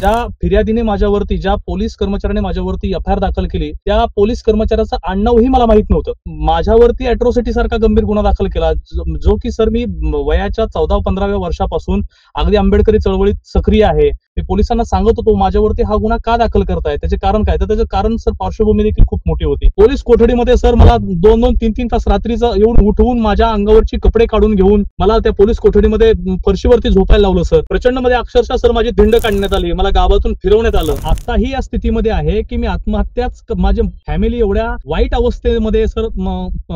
ज्या फिर्यादीने माझ्यावरती, ज्या पोलीस कर्मचाऱ्याने माझ्यावरती एफआयआर दाखल केली, त्या पोलीस कर्मचाऱ्याचं आडनावही मला माहित नव्हतं. माझ्यावरती अॅट्रॉसिटी सारखा गंभीर गुन्हा दाखल केला, जो की सर मी वयाच्या 14-15व्या वर्षापासून अगदी आंबेडकरी चळवळीत सक्रिय आहे. मी पोलिसांना सांगत होतो माझ्यावरती हा गुन्हा का दाखल करताय, त्याचे कारण काय. तर त्याचं कारण सर पार्श्वभूमी देखील खूप मोठी होती. पोलीस कोठडीमध्ये सर मला 2-2, 3-3 तास रात्रीचं येऊन उठवून माझ्या अंगावरची कपडे काढून घेऊन मला त्या पोलीस कोठडीमध्ये फरशीवरती झोपायला लावलं सर. प्रचंड मध्ये अक्षरशः सर माझी धिंड काढण्यात आली, मला गावातून फिरवण्यात आलं. आताही या स्थितीमध्ये आहे की मी आत्महत्याच, माझी फॅमिली एवढ्या वाईट अवस्थेमध्ये सर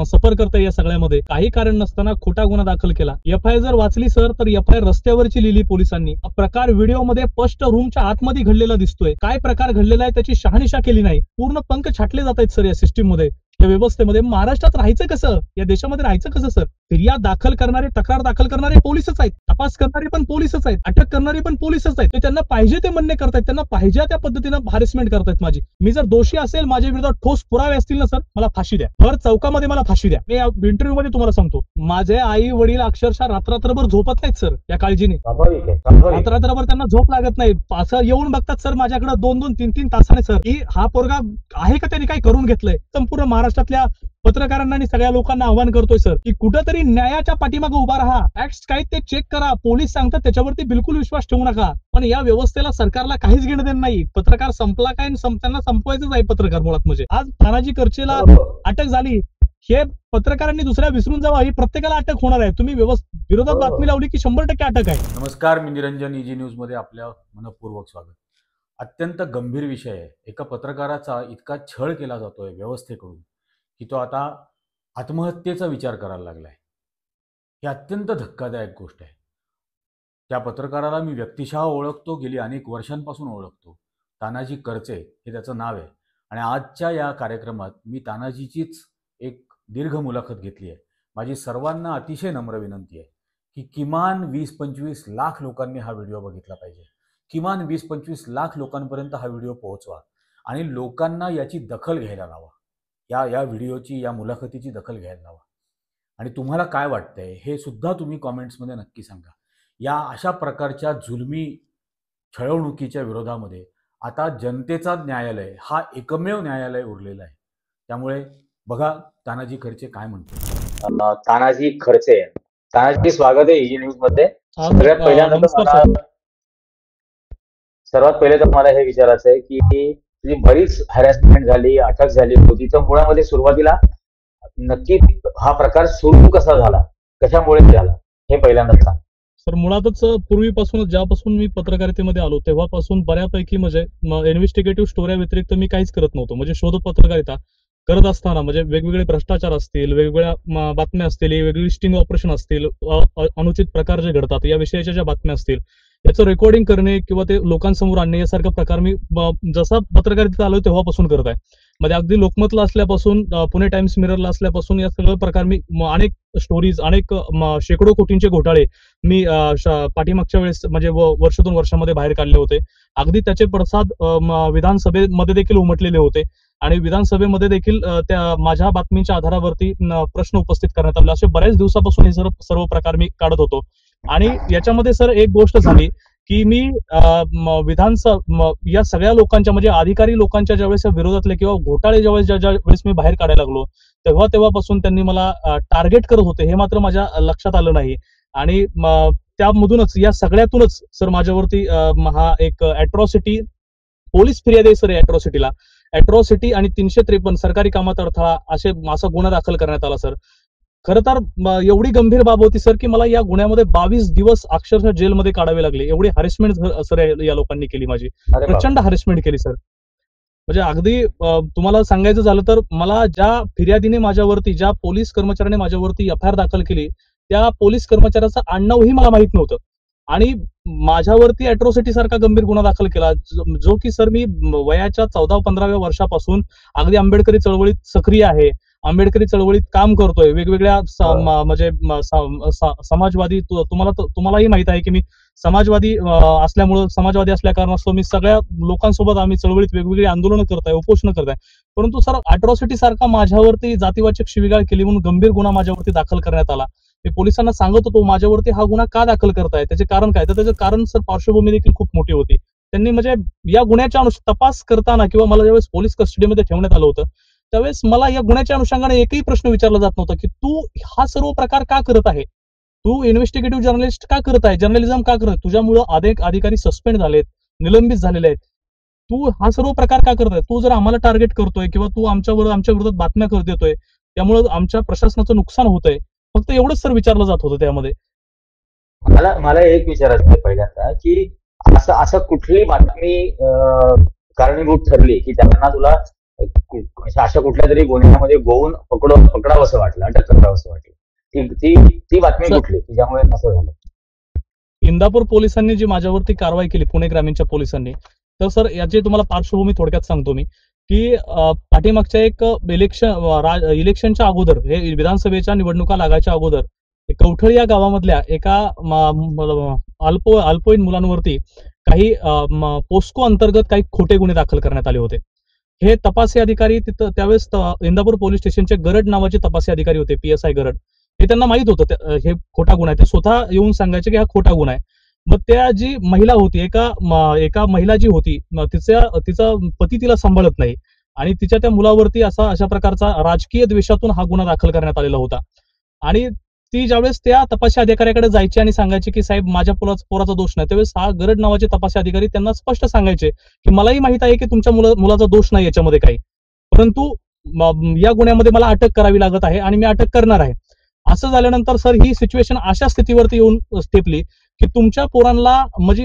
सफर करते. या सगळ्यामध्ये काही कारण नसताना खोटा गुन्हा दाखल केला. एफआयआर जर वाचली सर तर एफआयआर रस्त्यावरची लिहिली पोलिसांनी. प्रकार व्हिडिओमध्ये स्पष्ट रूमच्या आतमध्ये घडलेला दिसतोय. काय प्रकार घडलेला आहे त्याची शहानिशा केली नाही. पूर्ण पंख छाटले जात आहेत सर या सिस्टीम मध्ये, या व्यवस्थेमध्ये. महाराष्ट्रात राहायचं कसं, या देशामध्ये राहायचं कसं सर. फिर्याद दाखल करणारे, तक्रार दाखल करणारे पोलीसच आहेत, तपास करणारे पण पोलीसच आहेत, अटक करणारे पण पोलीसच आहेत. ते त्यांना पाहिजे ते म्हणणे करतायत, त्यांना पाहिजे त्या पद्धतीनं हॅरेसमेंट करतायत माझी. मी जर दोषी असेल, माझ्या विरोधात ठोस पुरावे असतील ना सर, मला फाशी द्या. भर चौकामध्ये मला फाशी द्या. मी इंटरव्ह्यू मध्ये तुम्हाला सांगतो, माझे आई वडील अक्षरशः रात्रभर झोपत नाहीत सर या काळजीने. रात्रभर त्यांना झोप लागत नाही. असं येऊन बघतात सर माझ्याकडे 2-2, 3-3 तासाने सर, की हा पोरगा आहे का, त्यांनी काय करून घेतलंय. संपूर्ण महाराष्ट्रातल्या पत्रकारांना आणि सगळ्या लोकांना आवाहन करतोय सर, की कुठंतरी न्यायाच्या पाठीमागे उभा राहा. फॅक्ट्स काय ते चेक करा. पोलीस सांगतात त्याच्यावरती बिलकुल विश्वास ठेवू नका. पण या व्यवस्थेला, सरकारला काहीच घेणं देणं नाही. पत्रकार संपला काय, त्यांना संपवायचंच आहे पत्रकार मुळात. म्हणजे आज तानाजी खर्चेला अटक झाली, हे पत्रकारांनी दुसऱ्या विसरून जावं, ही प्रत्येकाला अटक होणार आहे. तुम्ही विरोधात बातमी लावली की 100% अटक आहे. नमस्कार, मी निरंजन, इजी न्यूज मध्ये आपल्या मनपूर्वक स्वागत. अत्यंत गंभीर विषय आहे. एका पत्रकाराचा इतका छळ केला जातोय व्यवस्थेकडून की तो आता आत्महत्येचा विचार करायला लागलाय. ही अत्यंत धक्कादायक गोष्ट आहे. त्या पत्रकाराला मी व्यक्तिशः ओळखतो, गेली अनेक वर्षांपासून ओळखतो. तानाजी खर्चे हे त्याचं नाव आहे. आणि आजच्या या कार्यक्रमात मी तानाजीचीच एक दीर्घ मुलाखत घेतली आहे. माझी सर्वांना अतिशय नम्र विनंती आहे की किमान 20-25 लाख लोकांनी हा व्हिडिओ बघितला पाहिजे. किमान 20-25 लाख लोकांपर्यंत हा व्हिडिओ पोहोचवा आणि लोकांना याची दखल घ्यायला लावा. या व्हिडिओची, या मुलाखतीची दखल घ्यायला लावा. आणि तुम्हाला काय वाटतंय हे सुद्धा तुम्ही कॉमेंट्समध्ये नक्की सांगा. या अशा प्रकारच्या जुलमी छळवणुकीच्या विरोधामध्ये आता जनतेचा न्यायालय हा एकमेव न्यायालय उरलेला आहे. त्यामुळे बघा तानाजी खर्चे काय म्हणतो. तानाजी खर्चे, तानाजी स्वागत आहे इजी न्यूज मध्ये. सर्वात पहिले तर मला हे विचारायचं आहे की तुझी बरीच हॅरेसमेंट झाली, अटक झाली होती, तर मुळामध्ये सुरुवातीला नक्की हा प्रकार सुरू कसा झाला, कशामुळे झाला, हे पहिल्यांदा सांग. सर मुळातच पूर्वीपासूनच, ज्यापासून मी पत्रकारितेमध्ये आलो तेव्हापासून बऱ्यापैकी म्हणजे इन्व्हेस्टिगेटिव्ह स्टोऱ्या व्यतिरिक्त मी काहीच करत नव्हतो. म्हणजे शोध पत्रकारिता करत असताना म्हणजे वेगवेगळे भ्रष्टाचार असतील, वेगवेगळ्या बातम्या असतील, वेगवेगळी स्टिंग ऑपरेशन असतील, अनुचित प्रकार जे घडतात या विषयाच्या ज्या बातम्या असतील, याचं रेकॉर्डिंग करणे किंवा ते लोकांसमोर आणणे यासारखा प्रकार मी जसा पत्रकारितेत आलो तेव्हापासून करत आहे. म्हणजे अगदी लोकमतला असल्यापासून, पुणे टाइम्स मिररला असल्यापासून या सगळं प्रकार मी अनेक स्टोरीज, अनेक शेकडो कोटींचे घोटाळे मी पाठीमागच्या वेळेस म्हणजे वर्ष 2 वर्षामध्ये बाहेर काढले होते. अगदी त्याचे पडसाद विधानसभेमध्ये देखील उमटलेले होते आणि विधानसभेमध्ये देखील त्या माझ्या बातमीच्या आधारावरती प्रश्न उपस्थित करण्यात आले. असे बऱ्याच दिवसापासून हे सर्व प्रकार मी काढत होतो. आणि याच्यामध्ये सर एक गोष्ट झाली की मी या सगळ्या लोकांच्या म्हणजे अधिकारी लोकांच्या ज्यावेळेस विरोधातले किंवा घोटाळे ज्या वेळेस मी बाहेर काढायला लागलो तेव्हापासून त्यांनी मला टार्गेट करत होते, हे मात्र माझ्या लक्षात आलं नाही. आणि त्यामधूनच, या सगळ्यातूनच सर माझ्यावरती हा एक अॅट्रॉसिटी, पोलीस फिर्याद आहे सर अॅट्रॉसिटीला, अॅट्रॉसिटी आणि 353 सरकारी कामात अडथळा असा गुन्हा दाखल करण्यात आला सर. खरं तर एवढी गंभीर बाब होती सर की मला या गुन्ह्यामध्ये 22 दिवस अक्षरशः जेलमध्ये काढावे लागले. एवढी हॅरेसमेंट सर या लोकांनी केली, माझी प्रचंड हॅरेसमेंट केली सर. म्हणजे अगदी तुम्हाला सांगायचं झालं तर मला ज्या फिर्यादीने माझ्यावरती, ज्या पोलीस कर्मचाऱ्याने माझ्यावरती एफआयआर दाखल केली, त्या पोलीस कर्मचाऱ्याचं आडनावही मला माहित नव्हतं. आणि माझ्यावरती अॅट्रॉसिटी सारखा गंभीर गुन्हा दाखल केला, जो की सर मी वयाच्या 14-15व्या वर्षापासून अगदी आंबेडकरी चळवळीत सक्रिय आहे, आंबेडकरी चळवळीत काम करतोय. वेगवेगळ्या म्हणजे समाजवादी, तुम्हालाही माहित आहे की मी समाजवादी असल्या कारणास्तव मी सगळ्या लोकांसोबत आम्ही चळवळीत वेगवेगळी आंदोलनं करताय, उपोषण करताय. परंतु सर अॅट्रॉसिटी सारखा माझ्यावरती जातीवाचक शिवीगाळ केली म्हणून गंभीर गुन्हा माझ्यावरती दाखल करण्यात आला. मी पोलिसांना सांगत होतो माझ्यावरती हा गुन्हा का दाखल करताय, त्याचे कारण काय. तर त्याचं कारण सर पार्श्वभूमी देखील खूप मोठी होती. त्यांनी म्हणजे या गुन्ह्याच्या तपास करताना किंवा मला ज्यावेळेस पोलीस कस्टडीमध्ये ठेवण्यात आलं होतं त्यावेळेस मला या गुन्ह्याच्या अनुषंगाने एकही प्रश्न विचारला जात नव्हता की तू हा सर्व प्रकार का करत आहे, तू इन्व्हेस्टिगेटिव्ह जर्नलिस्ट का करत आहे, जर्नलिझम का करत, तुझ्यामुळं अनेक अधिकारी सस्पेंड झालेत, निलंबित झालेले आहेत, तू हा सर्व प्रकार का करतोय, तू जर आम्हाला टार्गेट करतोय किंवा तू आमच्या विरोधात बातम्या कर देतोय त्यामुळे आमच्या प्रशासनाचं नुकसान होतंय, फक्त एवढंच सर विचारलं जात होतं त्यामध्ये. मला एक विचारायचं आहे पहिल्यांदा की असं कुठली बातमी कारणीभूत ठरली की त्यांना तुला अशा कुठल्या तरी गुन्ह्यामध्ये गोवून पकडावं असं वाटलं, अटक करावं असं वाटलं, ती बातमी कुठली की ज्यामुळे असं झालं? इंदापूर पोलिसांनी जी माझ्यावरती कारवाई केली, पुणे ग्रामीणच्या पोलिसांनी, तर सर याची तुम्हाला पार्श्वभूमी थोडक्यात सांगतो मी की पाठीमागच्या एक इलेक्शनच्या अगोदर, हे विधानसभेच्या निवडणुका लागायच्या अगोदर, कवठळी या गावामधल्या एका अल्पवयीन मुलांवरती काही पोस्को अंतर्गत काही खोटे गुन्हे दाखल करण्यात आले होते. हे तपासी अधिकारी तिथं त्यावेळेस इंदापूर पोलीस स्टेशनचे गरड नावाचे तपासी अधिकारी होते, PSI गरड. हे त्यांना माहित होतं हे खोटा गुन्हा आहे, ते स्वतः येऊन सांगायचे की हा खोटा गुन्हा आहे. मग त्या जी महिला होती, एका महिला जी होती, तिचा पती तिला सांभाळत नाही आणि तिच्या त्या मुलावरती अशा प्रकारचा राजकीय द्वेषातून हा गुन्हा दाखल करण्यात आलेला होता. आणि ती ज्यावेळेस त्या तपासी अधिकाऱ्याकडे जायची आणि सांगायची की साहेब माझ्या पोराचा दोष नाही, त्यावेळेस हा गरड नावाचे तपासी अधिकारी त्यांना स्पष्ट सांगायचे की मलाही माहित आहे की तुमच्या मुलाचा दोष नाही याच्यामध्ये काही, परंतु या गुन्ह्यामध्ये मला अटक करावी लागत आहे आणि मी अटक करणार आहे. असं झाल्यानंतर सर ही सिच्युएशन अशा स्थितीवरती येऊन स्टेपली की तुमच्या पोरांना, म्हणजे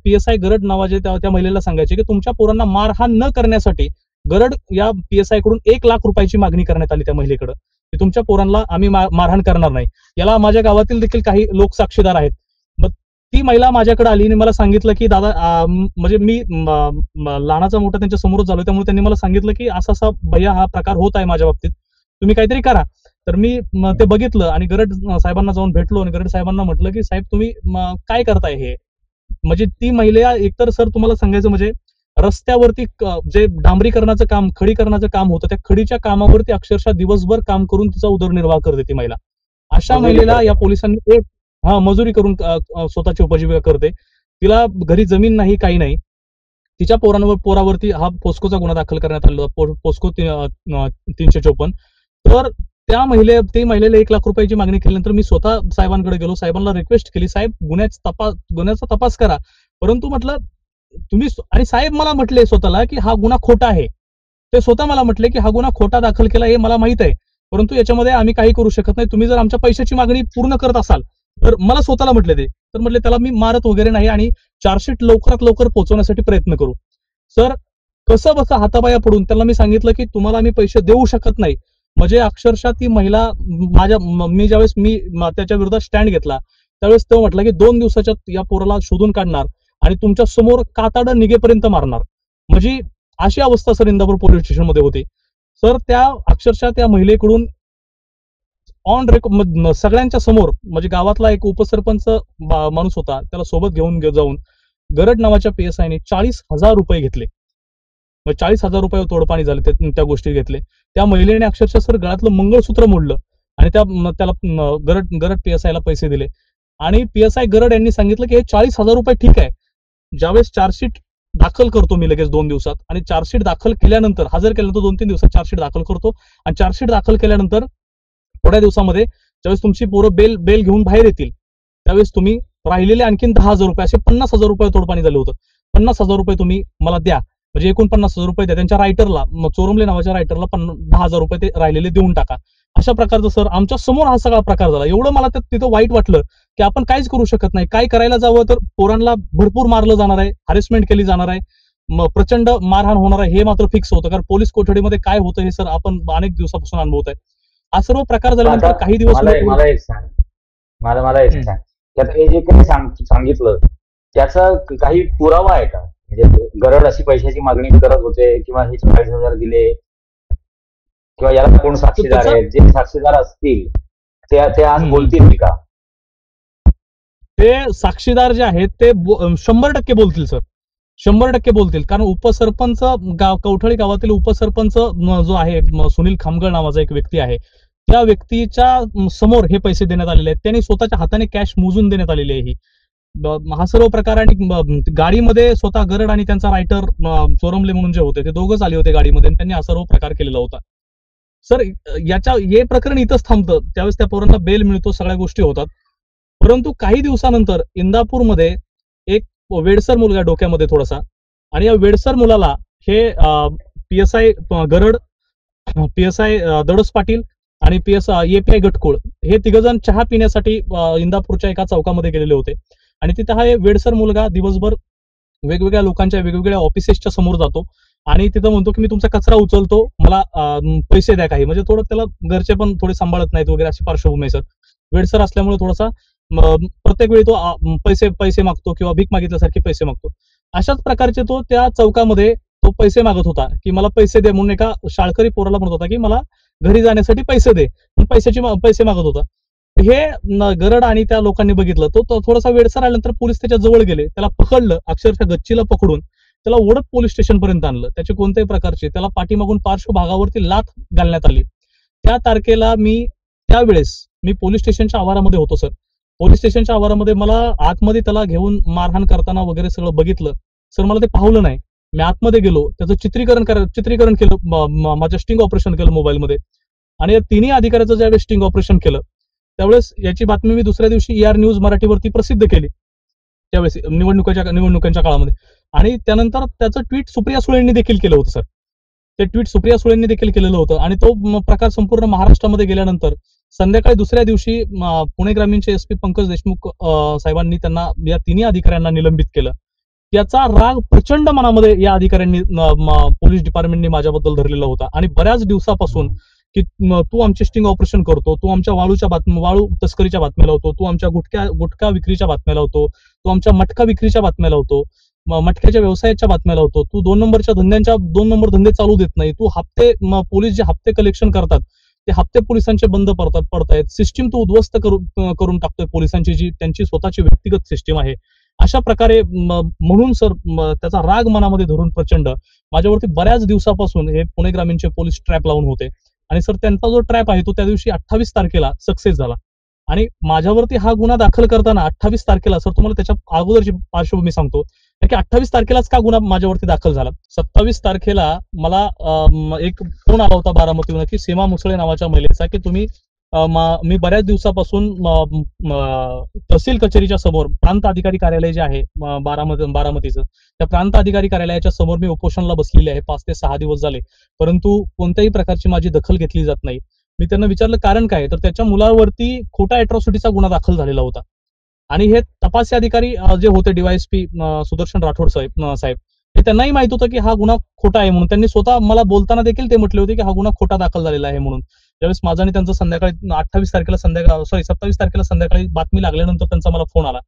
PSI गरड नावाचे त्या महिलेला सांगायचे की तुमच्या पोरांना मारहाण न करण्यासाठी गरड या PSI कडून 1 लाख रुपयाची मागणी करण्यात आली त्या महिलेकडे की तुमच्या पोरांना आम्ही मारहाण करणार नाही. याला माझ्या गावातील देखील काही लोक साक्षीदार आहेत. मग ती महिला माझ्याकडे आली आणि मला सांगितलं की दादा, म्हणजे मी लहानाचा मोठा त्यांच्या समोरच झालो, त्यामुळे त्यांनी मला सांगितलं की असा भैया हा प्रकार होत आहे माझ्या बाबतीत, तुम्ही काहीतरी करा. तर मी ते बघितलं आणि गरड साहेबांना जाऊन भेटलो आणि गरड साहेबांना म्हटलं की साहेब तुम्ही काय करताय हे. म्हणजे ती महिला एकतर सर तुम्हाला सांगायचं म्हणजे रस्त्यावरती जे डांबरीकरणाचं काम, खडीकरणाचं काम होतं, त्या खडीच्या कामावरती अक्षरशः दिवसभर काम करून तिचा उदरनिर्वाह करते ती महिला. अशा महिलेला या पोलिसांनी मजुरी करून स्वतःची उपजीविका करते. तिला घरी जमीन नाही, काही नाही. तिच्या पोरावरती हा पोस्कोचा गुन्हा दाखल करण्यात आला, पोस्को 354. तर ती महिलेला 1 लाख रुपयाची मागणी केल्यानंतर मी स्वतः साहेबांकडे गेलो, साहेबांना रिक्वेस्ट केली, साहेब गुन्ह्याचा तपास करा. परंतु म्हटलं तुम्ही, आणि साहेब मला म्हटले स्वतःला की हा गुन्हा खोटा आहे. ते स्वतः मला म्हटले की हा गुन्हा खोटा दाखल केला हे मला माहित आहे, परंतु याच्यामध्ये आम्ही काही करू शकत नाही. तुम्ही जर आमच्या पैशाची मागणी पूर्ण करत असाल तर मला स्वतःला म्हटले ते, तर म्हटले त्याला मी मारत वगैरे नाही आणि चार्जशीट लवकरात लवकर पोहोचवण्यासाठी प्रयत्न करू. सर कसं बसं हातापाया पडून त्याला मी सांगितलं की तुम्हाला आम्ही पैसे देऊ शकत नाही. म्हणजे अक्षरशः ती महिला मी ज्यावेळेस त्याच्या विरोधात स्टँड घेतला त्यावेळेस तो म्हटला की 2 दिवसाच्या या पोराला शोधून काढणार आणि तुमच्या समोर कातडं निघेपर्यंत मारणार. म्हणजे अशी अवस्था सर इंदापूर पोलीस स्टेशन मध्ये होती. सर अक्षरशः त्या महिलेकडून सगळ्यांच्या समोर, म्हणजे गावातला एक उपसरपंच माणूस होता, त्याला सोबत घेऊन जाऊन गरड नावाच्या PSI ने 40,000 रुपये घेतले. 40,000 रुपये तोडपाणी झाले, त्या गोष्टी घेतले. त्या महिलेने अक्षरशः सर गळ्यातलं मंगळसूत्र मोडलं आणि त्याला गरड PSI ला पैसे दिले. आणि PSI गरड यांनी सांगितलं की हे 40,000 रुपये ठीक आहे, ज्यावेळेस चार्जशीट दाखल करतो मी लगेच 2 दिवसात, आणि चार्जशीट दाखल केल्यानंतर, हजर केल्यानंतर 2-3 दिवसात चार्जशीट दाखल करतो, आणि चार्जशीट दाखल केल्यानंतर थोड्या दिवसामध्ये ज्यावेळेस तुमची पोरं बेल घेऊन बाहेर येतील त्यावेळेस तुम्ही राहिलेले आणखीन 10,000 रुपये, असे 50,000 रुपये तोडपाणी झाले होतं. 50,000 रुपये तुम्ही मला द्या, म्हणजे एकूण 50,000 रुपये द्या. त्यांच्या रायटरला, चोरमले नावाच्या रायटरला 10,000 रुपये ते राहिलेले देऊन टाका. अशा प्रकारचं सर आमच्या समोर हा सगळा प्रकार झाला. एवढं मला तिथं वाईट वाटलं की आपण काहीच करू शकत नाही. काय करायला जावं तर पोरांना भरपूर मारलं जाणार आहे, हॅरेसमेंट केली जाणार आहे, प्रचंड मारहाण होणार आहे हे मात्र फिक्स होतं. कारण पोलीस कोठडीमध्ये काय होतं हे सर आपण अनेक दिवसापासून अनुभवत आहे. हा सर्व प्रकार झाल्यानंतर काही दिवस मला एक सांग, की आता हे जे काही सांगितलं त्याचा काही पुरावा आहे का? म्हणजे गरड अशी पैशाची मागणी करत होते किंवा हे 40,000 दिले किंवा याला कोण साक्षीदार आहेत? जे साक्षीदार असतील ते आज बोलतील का? ते साक्षीदार जे आहेत ते 100% बोलतील सर, 100% बोलतील. कारण उपसरपंच कवठळी गावातील उपसरपंच जो आहे सुनील खामगळ नावाचा एक व्यक्ती आहे, त्या व्यक्तीच्या समोर हे पैसे देण्यात आलेले आहेत. त्यांनी स्वतःच्या हाताने कॅश मोजून देण्यात आलेली आहे. हा सर्व प्रकार आणि गाडीमध्ये स्वतः गरड आणि त्यांचा रायटर चोरमले म्हणून जे होते ते दोघंच आले होते गाडीमध्ये आणि त्यांनी हा सर्व प्रकार केलेला होता. सर हे प्रकरण इथंच थांबतं. त्यावेळेस त्या पोरांना बेल मिळतो, सगळ्या गोष्टी होतात. परंतु काही दिवसानंतर इंदापूरमध्ये एक वेडसर मुलगा डोक्यामध्ये थोडासा, आणि या वेडसर मुलाला हे PSI गरड, PSI दडस पाटील आणि API गटकुळ हे तिघजण चहा पिण्यासाठी इंदापूरच्या एका चौकामध्ये गेलेले होते. आणि तिथे हा वेडसर मुलगा दिवसभर वेगवेगळ्या लोकांच्या वेगवेगळ्या ऑफिसेसच्या समोर जातो आणि तिथं म्हणतो की मी तुमचा कचरा उचलतो, मला पैसे द्या काही. म्हणजे थोडं त्याला घरचे पण थोडे सांभाळत नाहीत वगैरे अशी पार्श्वभूमी आहे सर. वेडसर असल्यामुळे थोडासा प्रत्येक वेळी तो पैसे मागतो किंवा भीक मागितल्यासारखे पैसे मागतो. अशाच प्रकारचे तो त्या चौकामध्ये तो पैसे मागत होता की मला पैसे दे म्हणून एका शाळकरी पोराला म्हणत होता की मला घरी जाण्यासाठी पैसे दे, पैसे मागत होता. हे गरड आणि त्या लोकांनी बघितलं. तो थोडासा वेडसर आल्यानंतर पोलीस त्याच्या जवळ गेले, त्याला पकडलं, अक्षरशः गच्चीला पकडून त्याला ओढत पोलीस स्टेशन पर्यंत आणलं. त्याचे कोणत्याही प्रकारचे त्याला पाठीमागून पार्श्वभागावरती लाथ घालण्यात आली. त्या तारखेला त्यावेळेस मी पोलीस स्टेशनच्या आवारामध्ये होतो सर. पोलीस स्टेशनच्या आवारामध्ये मला आतमध्ये त्याला घेऊन मारहाण करताना वगैरे सगळं बघितलं. सर मला ते पाहलं नाही. मी आतमध्ये गेलो, त्याचं चित्रीकरण केलं, माझं स्टिंग ऑपरेशन केलं मोबाईलमध्ये. आणि या तिन्ही अधिकाऱ्याचं ज्यावेळेस स्टिंग ऑपरेशन केलं त्यावेळेस याची बातमी मी दुसऱ्या दिवशी ER न्यूज मराठीवरती प्रसिद्ध केली, त्यावेळेस निवडणुकांच्या काळामध्ये. आणि त्यानंतर त्याचं ट्विट सुप्रिया सुळेंनी देखील केलं होतं सर. ते ट्विट सुप्रिया सुळेंनी देखील केलेलं होतं. आणि तो प्रकार संपूर्ण महाराष्ट्रामध्ये गेल्यानंतर संध्याकाळी दुसऱ्या दिवशी पुणे ग्रामीणचे SP पंकज देशमुख साहेबांनी त्यांना या तिन्ही अधिकाऱ्यांना निलंबित केलं. याचा राग प्रचंड मनामध्ये या अधिकाऱ्यांनी पोलीस डिपार्टमेंटने माझ्याबद्दल धरलेला होता. आणि बऱ्याच दिवसापासून की तू आमचे स्टिंग ऑपरेशन करतो, तू आमच्या वाळू तस्करीच्या बातम्या लावतो, तू आमच्या गुटखा विक्रीच्या बातम्या लावतो, तू आमच्या मटका विक्रीच्या बातम्या लावतो, मटक्याच्या व्यवसायाच्या बातम्या लावतो, तू 2 नंबर धंदे चालू देत नाही, तू पोलीस जे हप्ते कलेक्शन करतात ते हप्ते पोलिसांचे बंद पडतायत, सिस्टीम तू उद्ध्वस्त करून टाकतोय पोलिसांची जी त्यांची स्वतःची व्यक्तिगत सिस्टीम आहे. अशा प्रकारे म्हणून सर त्याचा राग मनामध्ये धरून प्रचंड माझ्यावरती बऱ्याच दिवसापासून हे पुणे ग्रामीणचे पोलीस ट्रॅप लावून होते. आणि सर त्यांचा जो ट्रॅप आहे तो त्या दिवशी 28 तारखेला सक्सेस झाला. आणि माझ्यावरती हा गुन्हा दाखल करताना 28 तारखेला सर तुम्हाला त्याच्या अगोदरची पार्श्वभूमी सांगतो की 28 तारखेलाच का गुन्हा माझ्यावरती दाखल झाला. 27 तारखेला मला एक फोन आला होता बारामतीहून की सीमा मुसळे नावाच्या महिलेचा की तुम्ही मी बऱ्याच दिवसापासून तहसील कचेरीच्या समोर प्रांत अधिकारी कार्यालय जे आहे बारामतीचं त्या प्रांत अधिकारी कार्यालयाच्या समोर मी उपोषणाला बसलेले आहे 5 ते 6 दिवस झाले, परंतु कोणत्याही प्रकारची माझी दखल घेतली जात नाही. मी त्यांना विचारलं कारण काय, तर त्याच्या मुलावरती खोटा अॅट्रॉसिटीचा गुन्हा दाखल झालेला होता. आणि हे तपासी अधिकारी जे होते DYSP सुदर्शन राठोड साहेब हे त्यांनाही माहित होतं की हा गुन्हा खोटा आहे म्हणून. त्यांनी स्वतः मला बोलताना देखील ते म्हटले होते की हा गुन्हा खोटा दाखल झालेला आहे म्हणून. ज्यावेळेस माझा आणि त्यांचं संध्याकाळी 27 तारखेला संध्याकाळी बातमी लागल्यानंतर त्यांचा मला फोन आला.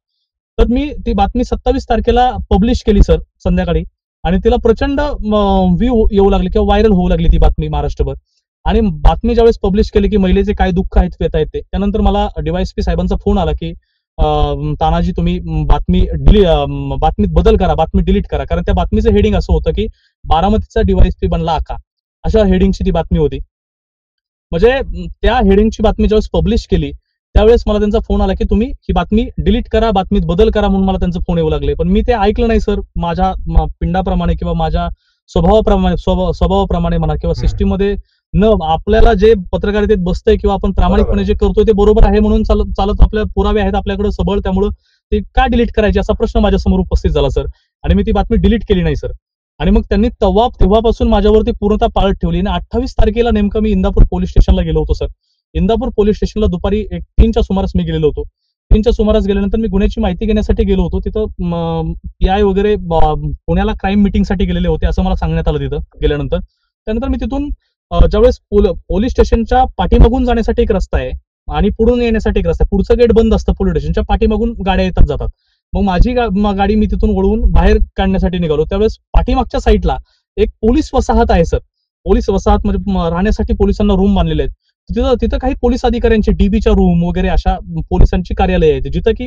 तर मी ती बातमी 27 तारखेला पब्लिश केली सर संध्याकाळी. आणि तिला प्रचंड व्ह्यू येऊ लागले किंवा व्हायरल होऊ लागली ती बातमी महाराष्ट्रभर. आणि बातमी ज्यावेळेस पब्लिश केली की महिलेचे काय दुःख आहेत व्यथा आहेत ते, त्यानंतर मला DYSP साहेबांचा फोन आला की तानाजी तुम्ही बातमीत बदल करा, बातमी डिलीट करा. कारण त्या बातमीचं हेडिंग असं होतं की बारामतीचा DYSP बनला आका, अशा हेडिंगची ती बातमी होती. म्हणजे त्या हेडिंगची बातमी ज्यावेळेस पब्लिश केली त्यावेळेस मला त्यांचा फोन आला की तुम्ही ही बातमी डिलीट करा, बातमीत बदल करा म्हणून मला त्यांचं फोन येऊ लागले. पण मी ते ऐकलं नाही सर. माझ्या पिंडाप्रमाणे किंवा माझ्या स्वभावाप्रमाणे म्हणा किंवा सिस्टीम मध्ये आपल्याला जे पत्रकारितेत बसतंय किंवा आपण प्रामाणिकपणे जे करतोय ते बरोबर आहे म्हणून चालत आपल्या पुरावे आहेत आपल्याकडे सबळ, त्यामुळे ते का डिलीट करायचे असा प्रश्न माझ्या समोर उपस्थित झाला सर. आणि मी ती बातमी डिलीट केली नाही सर. आणि मग त्यांनी तेव्हापासून माझ्यावरती पूर्णतः पाळत ठेवली. आणि 28 तारखेला नेमकं मी इंदापूर पोलीस स्टेशनला गेलो होतो सर. इंदापूर पोलीस स्टेशनला दुपारी 3च्या सुमारास मी गेलेलो होतो. 3च्या सुमारास गेल्यानंतर मी गुन्ह्याची माहिती घेण्यासाठी गेलो होतो. तिथं PI वगैरे पुण्याला क्राईम मिटिंगसाठी गेलेले होते असं मला सांगण्यात आलं तिथं गेल्यानंतर. त्यानंतर मी तिथून ज्यावेळेस पोलीस स्टेशनच्या पाठीमागून जाण्यासाठी एक रस्ता आहे आणि पुढून येण्यासाठी एक रस्ता आहे. पुढचं गेट बंद असतं पोलीस स्टेशनच्या पाठीमागून गाड्या येतात जातात. मग माझी गाडी मी तिथून वळवून बाहेर काढण्यासाठी निघालो. त्यावेळेस पाठीमागच्या साईडला एक पोलीस वसाहत आहे सर. पोलीस वसाहत म्हणजे राहण्यासाठी पोलिसांना रूम बांधलेले आहेत. तिथं काही पोलीस अधिकाऱ्यांचे DBच्या रूम वगैरे अशा पोलिसांची कार्यालय आहेत जिथं की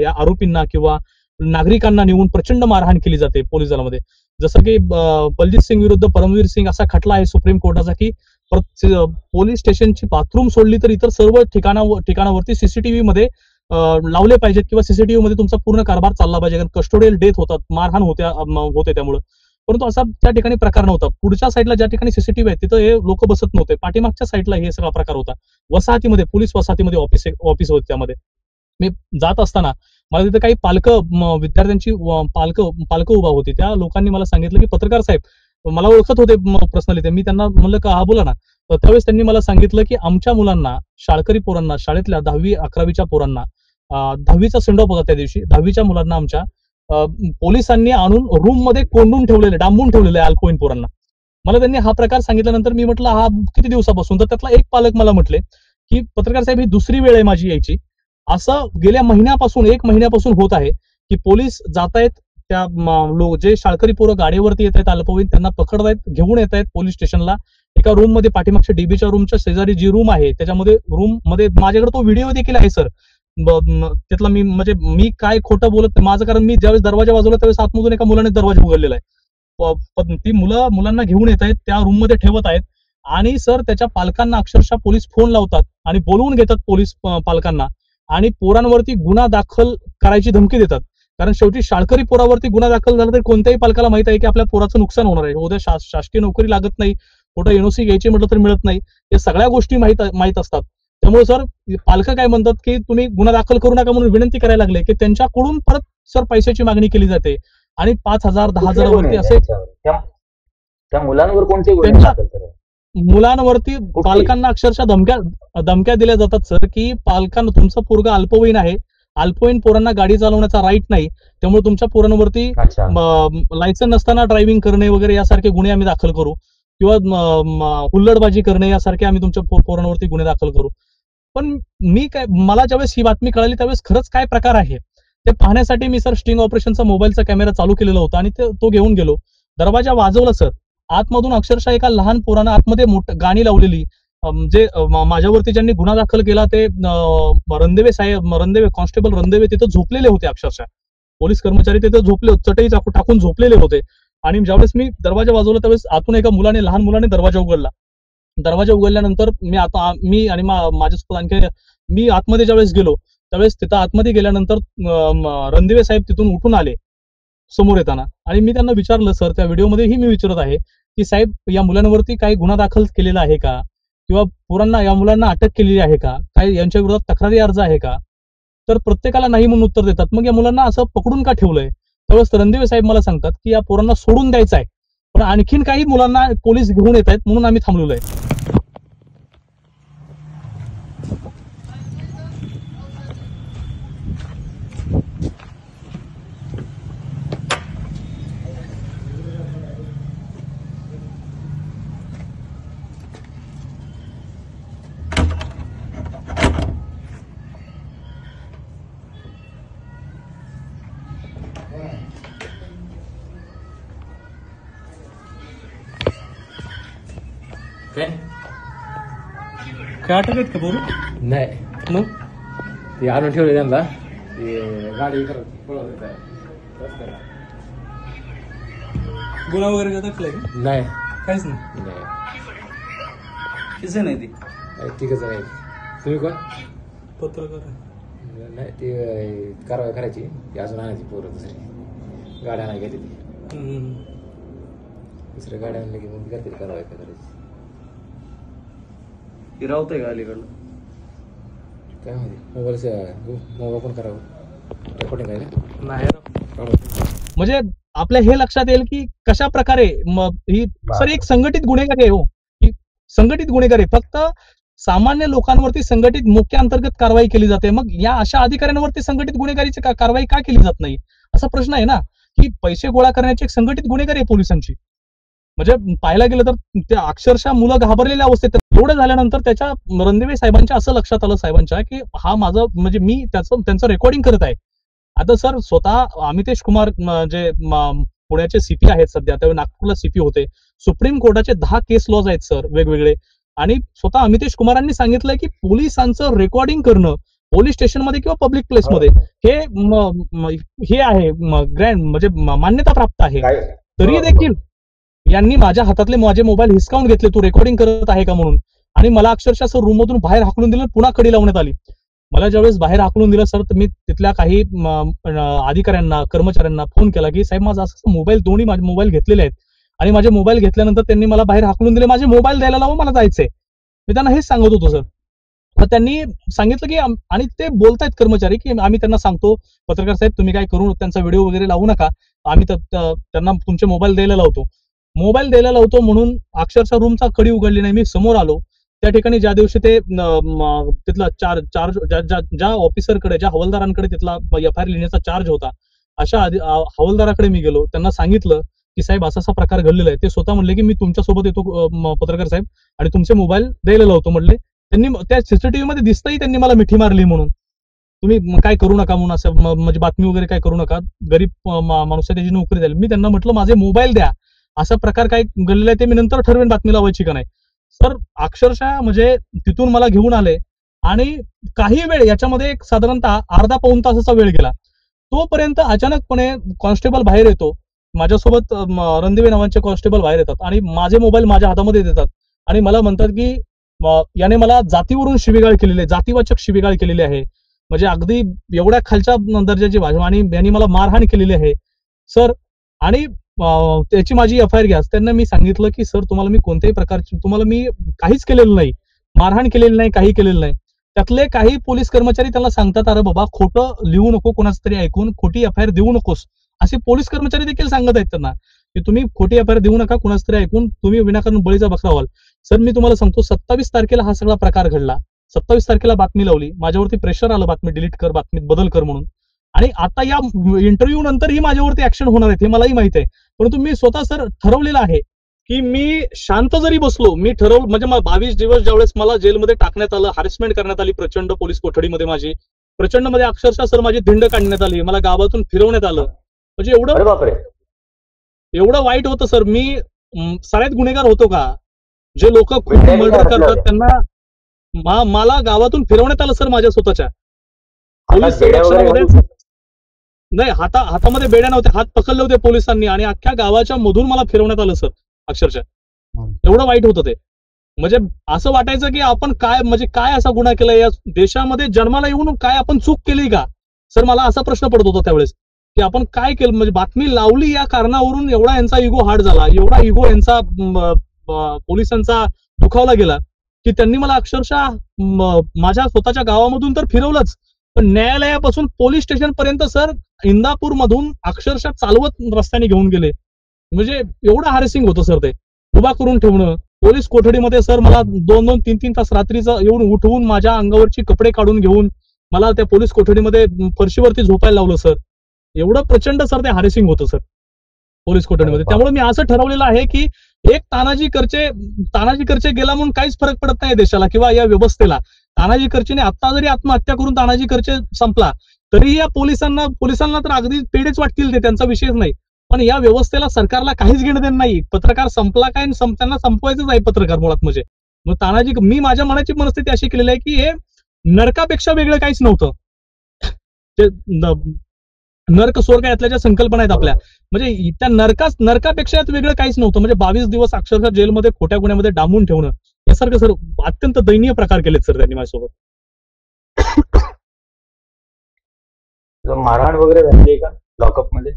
या आरोपींना किंवा नागरिकांना नेऊन प्रचंड मारहाण केली जाते पोलीस दलामध्ये. जसं की बलजीत सिंग विरुद्ध परमवीर सिंग असा खटला आहे सुप्रीम कोर्टाचा की पोलीस स्टेशनची बाथरूम सोडली तर इतर सर्व ठिकाणावरती CCTV मध्ये लावले पाहिजेत किंवा सीसीटीव्ही मध्ये तुमचा पूर्ण कारभार चालला पाहिजे, कारण कस्टोडियल डेथ होतात, मारहाण होते त्यामुळे. परंतु असा त्या ठिकाणी प्रकार नव्हता. पुढच्या साईडला ज्या ठिकाणी सीसीटीव्ही आहे तिथं हे लोक बसत नव्हते, पाठीमागच्या साईडला हे सगळा प्रकार होता. वसाहतीमध्ये, पोलीस वसाहतीमध्ये ऑफिस होते. त्यामध्ये मी जात असताना मला तिथे काही विद्यार्थ्यांची पालक उभा होती. त्या लोकांनी मला सांगितलं की पत्रकार साहेब, मला ओळखत होते पर्सनली ते. मी त्यांना म्हणलं का हा बोला ना. तर त्यावेळेस त्यांनी मला सांगितलं की आमच्या मुलांना, शाळकरी पोरांना, शाळेतल्या 10वी-11वीच्या पोरांना, 10वीचा सेंड ऑफ होता त्या दिवशी, 10वीच्या मुलांना आमच्या पोलिसांनी आणून रूम मध्ये कोंडून ठेवलेले, डांबून ठेवलेले अल्पवयीन पोरांना. मला त्यांनी हा प्रकार सांगितल्यानंतर मी म्हटलं हा किती दिवसापासून. तर त्यातला एक पालक मला म्हटले की पत्रकार साहेब, ही दुसरी वेळ आहे माझी यायची. असं गेल्या एक महिन्यापासून होत आहे की पोलीस जात आहेत, त्या जे शाळकरी पोरं गाडीवरती येत आहेत अल्पवयीन, त्यांना पकडतायत, घेऊन येत आहेत पोलीस स्टेशनला. एका रूम मध्ये, पाठीमागच्या डीबीच्या रूमच्या शेजारी जी रूम आहे त्याच्यामध्ये, रूम मध्ये माझ्याकडे तो व्हिडिओ देखील आहे सर. त्यातला मी काय खोटं बोलत नाही माझं, कारण मी ज्यावेळेस दरवाजा वाजवला त्यावेळेस आतमधून एका मुलाने दरवाजा उघडलेला आहे. ती मुलांना घेऊन येत आहेत, त्या रूम मध्ये ठेवत आहेत, आणि सर त्याच्या पालकांना अक्षरशः पोलीस फोन लावतात आणि बोलवून घेतात पोलीस पालकांना, आणि पोरांवरती गुन्हा दाखल करायची धमकी देतात. कारण शेवटी शाळकरी पोरावरती गुन्हा दाखल झाला तर कोणत्याही पालकाला माहित आहे की आपल्या पोराचं नुकसान होणार आहे. उद्या शासकीय नोकरी लागत नाही, कुठं एनओसी घ्यायची म्हटलं तर मिळत नाही. या सगळ्या गोष्टी माहित असतात. त्यामुळे सर पालक काय म्हणतात की तुम्ही गुन्हा दाखल करू नका म्हणून विनंती करायला लागले की त्यांच्याकडून परत सर पैशाची मागणी केली जाते, आणि 5,000 10,000 वरती असे त्या मुलांवर कोणते गुन्हे दाखल करावे? मुलांवरती पालकांना अक्षरशः धमक्या दिल्या जातात सर, की पालकांना तुमचं पोरगं अल्पवयीन आहे, अल्पवयीन पोरांना गाडी चालवण्याचा राईट नाही, त्यामुळे तुमच्या पोरांवरती लायसन नसताना ड्रायव्हिंग करणे वगैरे यासारखे गुन्हे आम्ही दाखल करू, किंवा हुल्लडबाजी करणे यासारखे आम्ही तुमच्या पोरांवरती गुन्हे दाखल करू. पण मला ज्यावेळेस ही बातमी कळाली त्यावेळेस खरंच काय प्रकार आहे ते पाहण्यासाठी मी सर स्टिंग ऑपरेशनचा मोबाईलचा कॅमेरा चालू केलेला होता, आणि तो घेऊन गेलो. दरवाजा वाजवला सर, आतमधून अक्षरशः एका लहान पोरानं आतमध्ये गाणी लावलेली, जे माझ्यावरती ज्यांनी गुन्हा दाखल केला ते कॉन्स्टेबल रणदेवे तिथं झोपलेले होते. अक्षरशः पोलीस कर्मचारी तिथे झोपले, चटई टाकून झोपलेले होते. आणि ज्यावेळेस मी दरवाजा वाजवला त्यावेळेस आतून एका लहान मुलाने दरवाजा उघडला. दरवाजा उघडल्यानंतर मी आणि माझ्यासोबत आणखी मी आतमध्ये ज्यावेळेस गेलो त्यावेळेस तिथं आतमध्ये गेल्यानंतर रणदिवे साहेब तिथून उठून आले समोर येताना, आणि मी त्यांना विचारलं सर, त्या व्हिडिओमध्येही मी विचारत आहे की साहेब या मुलांवरती काही गुन्हा दाखल केलेला आहे का, किंवा या मुलांना अटक केलेली आहे का, काही यांच्या विरोधात तक्रारी अर्ज आहे का. तर प्रत्येकाला नाही म्हणून उत्तर देतात. मग या मुलांना असं पकडून का ठेवलंय? त्यावेळेस रणदिवे साहेब मला सांगतात की या पोरांना सोडून द्यायचं आहे, पण आणखीन काही मुलांना पोलीस घेऊन येत आहेत म्हणून आम्ही थांबलेलो आहे. काय अटक आहेत का पोरं? नाही, मग ते आणून ठेवले त्यांना, ते गाडी करत पळवत आहे. गुन्हा वगैरे दाखल आहे का? नाही, काहीच नाही. किसे नाही ती ठीकच नाही. तुम्ही कोण? पत्रकार. नाही, ते कारवाई करायची, ती अजून आणायची पोरं दुसरी गाड्या नाही गेली, ती दुसऱ्या गाड्या आणल्या की मग करतील कारवाई करायची. रावतंय का अलीकडलं? काय माहिती, मोबाईल पण करावं, रेकॉर्डिंग आहे ना? नाही. म्हणजे आपल्या हे लक्षात येईल की कशा प्रकारे ही सर एक संघटित गुन्हेगारी आहे. हो, ही संघटित गुन्हेगारी. फक्त सामान्य लोकांवरती संघटित मोक्या अंतर्गत कारवाई केली जाते, मग या अशा अधिकाऱ्यांवरती संघटित गुन्हेगारीची कारवाई का केली जात नाही असा प्रश्न आहे ना. की पैसे गोळा करण्याची एक संघटित गुन्हेगारी आहे पोलिसांची. म्हणजे पाहायला गेलं तर त्या अक्षरशः मुलं घाबरलेल्या अवस्थेत. एवढं झाल्यानंतर त्याच्या रणदिवे साहेबांच्या असं लक्षात आलं साहेबांच्या की हा माझं म्हणजे मी त्यांचं रेकॉर्डिंग करत आहे. आता सर स्वतः अमितेश कुमार जे पुण्याचे सीपी आहेत सध्या, त्यावेळी नागपूरला सीपी होते. सुप्रीम कोर्टाचे 10 केस लॉज आहेत सर वेगवेगळे, आणि स्वतः अमितेश कुमारांनी सांगितलंय की पोलिसांचं रेकॉर्डिंग करणं पोलीस स्टेशनमध्ये किंवा पब्लिक प्लेसमध्ये हे आहे ग्रँड म्हणजे मान्यता प्राप्त आहे. तरी देखील यांनी माझ्या हातातले माझे मोबाईल हिसकावून घेतले, तू रेकॉर्डिंग करत आहे का म्हणून, आणि मला अक्षरशः रूम मधून बाहेर हाकलून दिलं, पुन्हा कडी लावण्यात आली. मला ज्यावेळेस बाहेर हाकलून दिलं सर, तर मी तिथल्या काही अधिकाऱ्यांना, कर्मचाऱ्यांना फोन केला की साहेब माझा असं मोबाईल, दोन्ही माझे मोबाईल घेतलेले आहेत आणि माझे मोबाईल घेतल्यानंतर त्यांनी मला बाहेर हाकलून दिले, माझे मोबाईल द्यायला लावा, मला जायचंय. मी त्यांना हेच सांगत होतो सर. तर त्यांनी सांगितलं की आणि ते बोलतायत कर्मचारी की आम्ही त्यांना सांगतो पत्रकार साहेब तुम्ही काय करू, त्यांचा व्हिडिओ वगैरे लावू नका, आम्ही त्यांना तुमचे मोबाईल द्यायला लावतो. मोबाईल द्यायला लावतो म्हणून अक्षरशः रूमचा कडी उघडली नाही, मी समोर आलो. त्या ठिकाणी ज्या दिवशी ते तिथला चार्ज ज्या ऑफिसरकडे, ज्या हवालदारांकडे तिथला FIR लिहिण्याचा चार्ज होता, अशा हवालदाराकडे मी गेलो. त्यांना सांगितलं की साहेब असा प्रकार घडलेला आहे. ते स्वतः म्हणले की मी तुमच्या सोबत येतो पत्रकार साहेब आणि तुमचे मोबाईल द्यायला लावतो म्हणले. त्यांनी त्या सीसीटीव्ही मध्ये दिसतही त्यांनी मला मिठी मारली म्हणून, तुम्ही काय करू नका म्हणून, असं म्हणजे बातमी वगैरे काय करू नका, गरीब माणूस आहे, त्याची नोकरी द्याल. मी त्यांना म्हटलं माझे मोबाईल द्या, असा प्रकार काय घडलेला आहे ते मी नंतर ठरवेन बातमी लावायची का नाही. सर अक्षरशः म्हणजे तिथून मला घेऊन आले आणि काही वेळ याच्यामध्ये एक साधारणतः अर्धा पाऊण तासाचा वेळ गेला. तोपर्यंत अचानकपणे कॉन्स्टेबल बाहेर येतो, माझ्यासोबत रणदिवे नावांचे कॉन्स्टेबल बाहेर येतात आणि माझे मोबाईल माझ्या हातामध्ये देतात आणि मला म्हणतात की याने मला जातीवरून शिवीगाळ केलेली आहे, जातीवाचक शिवीगाळ केलेली आहे, म्हणजे अगदी एवढ्या खालच्या दर्जाची भाषा, आणि यांनी मला मारहाण केलेली आहे सर. आणि त्याची माझी FIR घ्या. त्यांना मी सांगितलं की सर तुम्हाला मी कोणत्याही प्रकारची, तुम्हाला मी काहीच केलेलं नाही, मारहाण केलेली नाही, काही केलेलं नाही. त्यातले काही पोलीस कर्मचारी त्यांना सांगतात अरे बाबा खोटं लिहू नको, कोणाचं तरी ऐकून खोटी FIR देऊ नकोस, असे पोलीस कर्मचारी देखील सांगत आहेत त्यांना की तुम्ही खोटी FIR देऊ नका, कोणाचं तरी ऐकून तुम्ही विनाकारण बळीचा बकरा व्हाल. सर मी तुम्हाला सांगतो 27 तारखेला हा सगळा प्रकार घडला. 27 तारखेला बातमी लावली, माझ्यावरती प्रेशर आलं बातमी डिलीट कर, बातमीत बदल कर म्हणून. आणि आता या इंटरव्ह्यू नंतरही माझ्यावरती ऍक्शन होणार आहे हे मलाही माहिती आहे. परंतु मी स्वतः सर ठरवलेलं आहे की मी शांत जरी बसलो, मी ठरवलं म्हणजे 22 दिवस ज्यावेळेस मला जेलमध्ये टाकण्यात आलं, हॅरेसमेंट करण्यात आली प्रचंड पोलीस कोठडीमध्ये, माझी प्रचंड मध्ये अक्षरशः सर माझी धिंड काढण्यात आली, मला गावातून फिरवण्यात आलं, म्हणजे एवढं वाईट होतं सर. मी सगळ्यात गुन्हेगार होतो का? जे लोक खूप मर्डर करतात त्यांना मला गावातून फिरवण्यात आलं सर माझ्या स्वतःच्या पोलीस संरक्षणामध्ये. नाही, हातामध्ये बेड्या नव्हत्या, हात पकडले होते पोलिसांनी आणि अख्ख्या गावाच्या मधून मला फिरवण्यात आलं सर. अक्षरशः एवढं वाईट होतं ते. म्हणजे असं वाटायचं की आपण काय, म्हणजे काय असा गुन्हा केला या देशामध्ये, जन्माला येऊन काय आपण चूक केली का सर? मला असा प्रश्न पडत होता त्यावेळेस की आपण काय केलं, म्हणजे बातमी लावली या कारणावरून एवढा यांचा इगो हार्ड झाला, एवढा इगो यांचा पोलिसांचा दुखावला गेला की त्यांनी मला अक्षरशः माझ्या स्वतःच्या गावामधून तर फिरवलंच, पण न्यायालयापासून पोलीस स्टेशन पर्यंत सर इंदापूर मधून अक्षरशः चालवत रस्त्याने घेऊन गेले. म्हणजे एवढं हॅरेसिंग होतं सर, ते उभा करून ठेवणं पोलीस कोठडीमध्ये सर. मला 2-2, 3-3 तास रात्रीचं येऊन उठवून माझ्या अंगावरची कपडे काढून घेऊन मला त्या पोलीस कोठडीमध्ये फरशीवरती झोपायला लावलं सर. एवढं प्रचंड सर ते हॅरेसिंग होतं सर पोलीस कोठडीमध्ये. त्यामुळे मी असं ठरवलेलं आहे की एक तानाजी करचे गेला म्हणून काहीच फरक पडत नाही देशाला किंवा या व्यवस्थेला. तानाजी करचेने आता जरी आत्महत्या करून तानाजी करचे संपला तरीही या पोलिसांना तर अगदी पेढेच वाटतील, ते त्यांचा विषयच नाही. पण या व्यवस्थेला, सरकारला काहीच घेणं देणं नाही. पत्रकार संपला काय, त्यांना संपवायचंच आहे पत्रकार मुळात. म्हणजे मग तानाजी, मी माझ्या मनाची मनस्थिती अशी केलेली आहे की हे नरकापेक्षा वेगळं काहीच नव्हतं. नरक स्वर्ग यातल्या ज्या संकल्पना आहेत आपल्या, म्हणजे त्या नरकापेक्षा वेगळं काहीच नव्हतं. म्हणजे 22 दिवस अक्षरशः जेलमध्ये खोट्या गुन्ह्यामध्ये डांबून ठेवणं यासारखं सर अत्यंत दयनीय प्रकार केलेत सर त्यांनी माझ्यासोबत. मारहाण वगैरे झाली का लॉकअप मध्ये?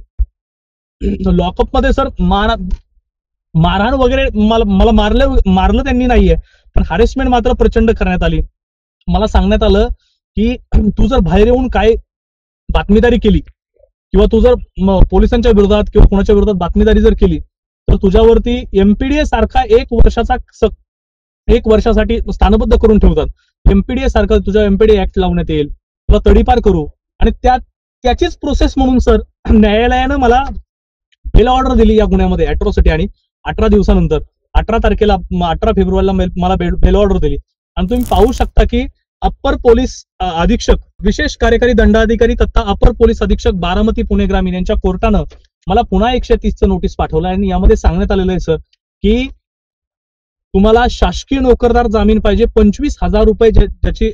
लॉकअप मध्ये सर मारहाण वगैरे मला मारलं त्यांनी नाहीये, पण हॅरेसमेंट मात्र प्रचंड करण्यात आली. मला सांगण्यात आलं की तू जर बाहेर येऊन काय बातमीदारी केली किंवा तू जर पोलिसांच्या विरोधात किंवा कोणाच्या विरोधात बातमीदारी जर केली तर तुझ्यावरती MPDA सारखा 1 वर्षासाठी स्थानबद्ध करून ठेवतात. MPDA सारखा तुझ्या MPDA ऍक्ट लावण्यात येईल, तुला तडीपार करू. आणि त्याचीच प्रोसेस म्हणून सर न्यायालयानं मला बेल ऑर्डर दिली या गुन्ह्यामध्ये, अॅट्रॉसिटी. आणि 18 दिवसानंतर 18 फेब्रुवारीला मला बेल ऑर्डर दिली. आणि तुम्ही पाहू शकता की अप्पर पोलीस अधीक्षक, विशेष कार्यकारी दंडाधिकारी तथा अप्पर पोलीस अधीक्षक बारामती पुणे ग्रामीण यांच्या कोर्टानं मला पुन्हा 130चं नोटीस पाठवलं. आणि यामध्ये सांगण्यात आलेलं आहे सर की तुम्हाला शासकीय नोकरदार जामीन पाहिजे, 25,000 रुपये ज्याची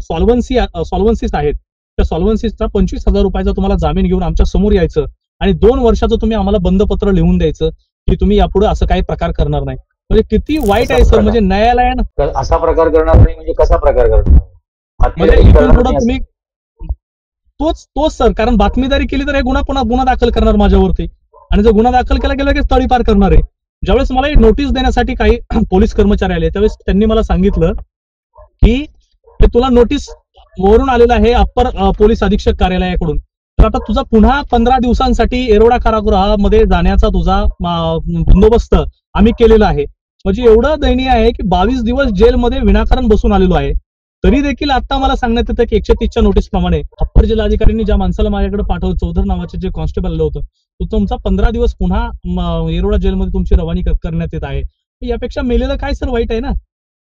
सॉल्व्हन्सीज आहेत, त्या सॉल्व्हन्सीजचा 25,000 रुपयाचा तुम्हाला जामीन घेऊन आमच्या समोर यायचं आणि 2 वर्षाचं तुम्ही आम्हाला बंधपत्र लिहून द्यायचं की तुम्ही यापुढे असं काही प्रकार करणार नाही. म्हणजे किती वाईट आहे सर. म्हणजे न्यायालयानं असा प्रकार करणार नाही म्हणजे कसा प्रकार करणार? म्हणजे इथून पुढे तुम्ही तोच सर, कारण बातमीदारी केली तर हे गुन्हा दाखल करणार माझ्यावरती, आणि जर गुन्हा दाखल केला गेला की तडीपार करणार आहे. ज्यावेळेस मला नोटीस देण्यासाठी काही पोलीस कर्मचारी आले, त्यावेळेस त्यांनी मला सांगितलं की हे तुला नोटीस वरून आलेलं आहे अप्पर पोलीस अधीक्षक कार्यालयाकडून, तर आता तुझा पुन्हा 15 दिवसांसाठी येरवडा कारागृहामध्ये जाण्याचा तुझा बंदोबस्त आम्ही केलेला आहे. म्हणजे एवढं दयनीय आहे की 22 दिवस जेलमध्ये विनाकारण बसून आलेलो आहे. तरी देखील आता मला सांगण्यात येतं की 130च्या नोटीस प्रमाणे अप्पर जिल्हाधिकाऱ्यांनी ज्या माणसाला माझ्याकडे पाठवलं, चौधर नावाचे जे कॉन्स्टेबल आलं होतं, तो तुमचा 15 दिवस पुन्हा येरवडा जेलमध्ये तुमची रवानी करण्यात येत आहे. यापेक्षा मेलेलं काय सर वाईट आहे ना.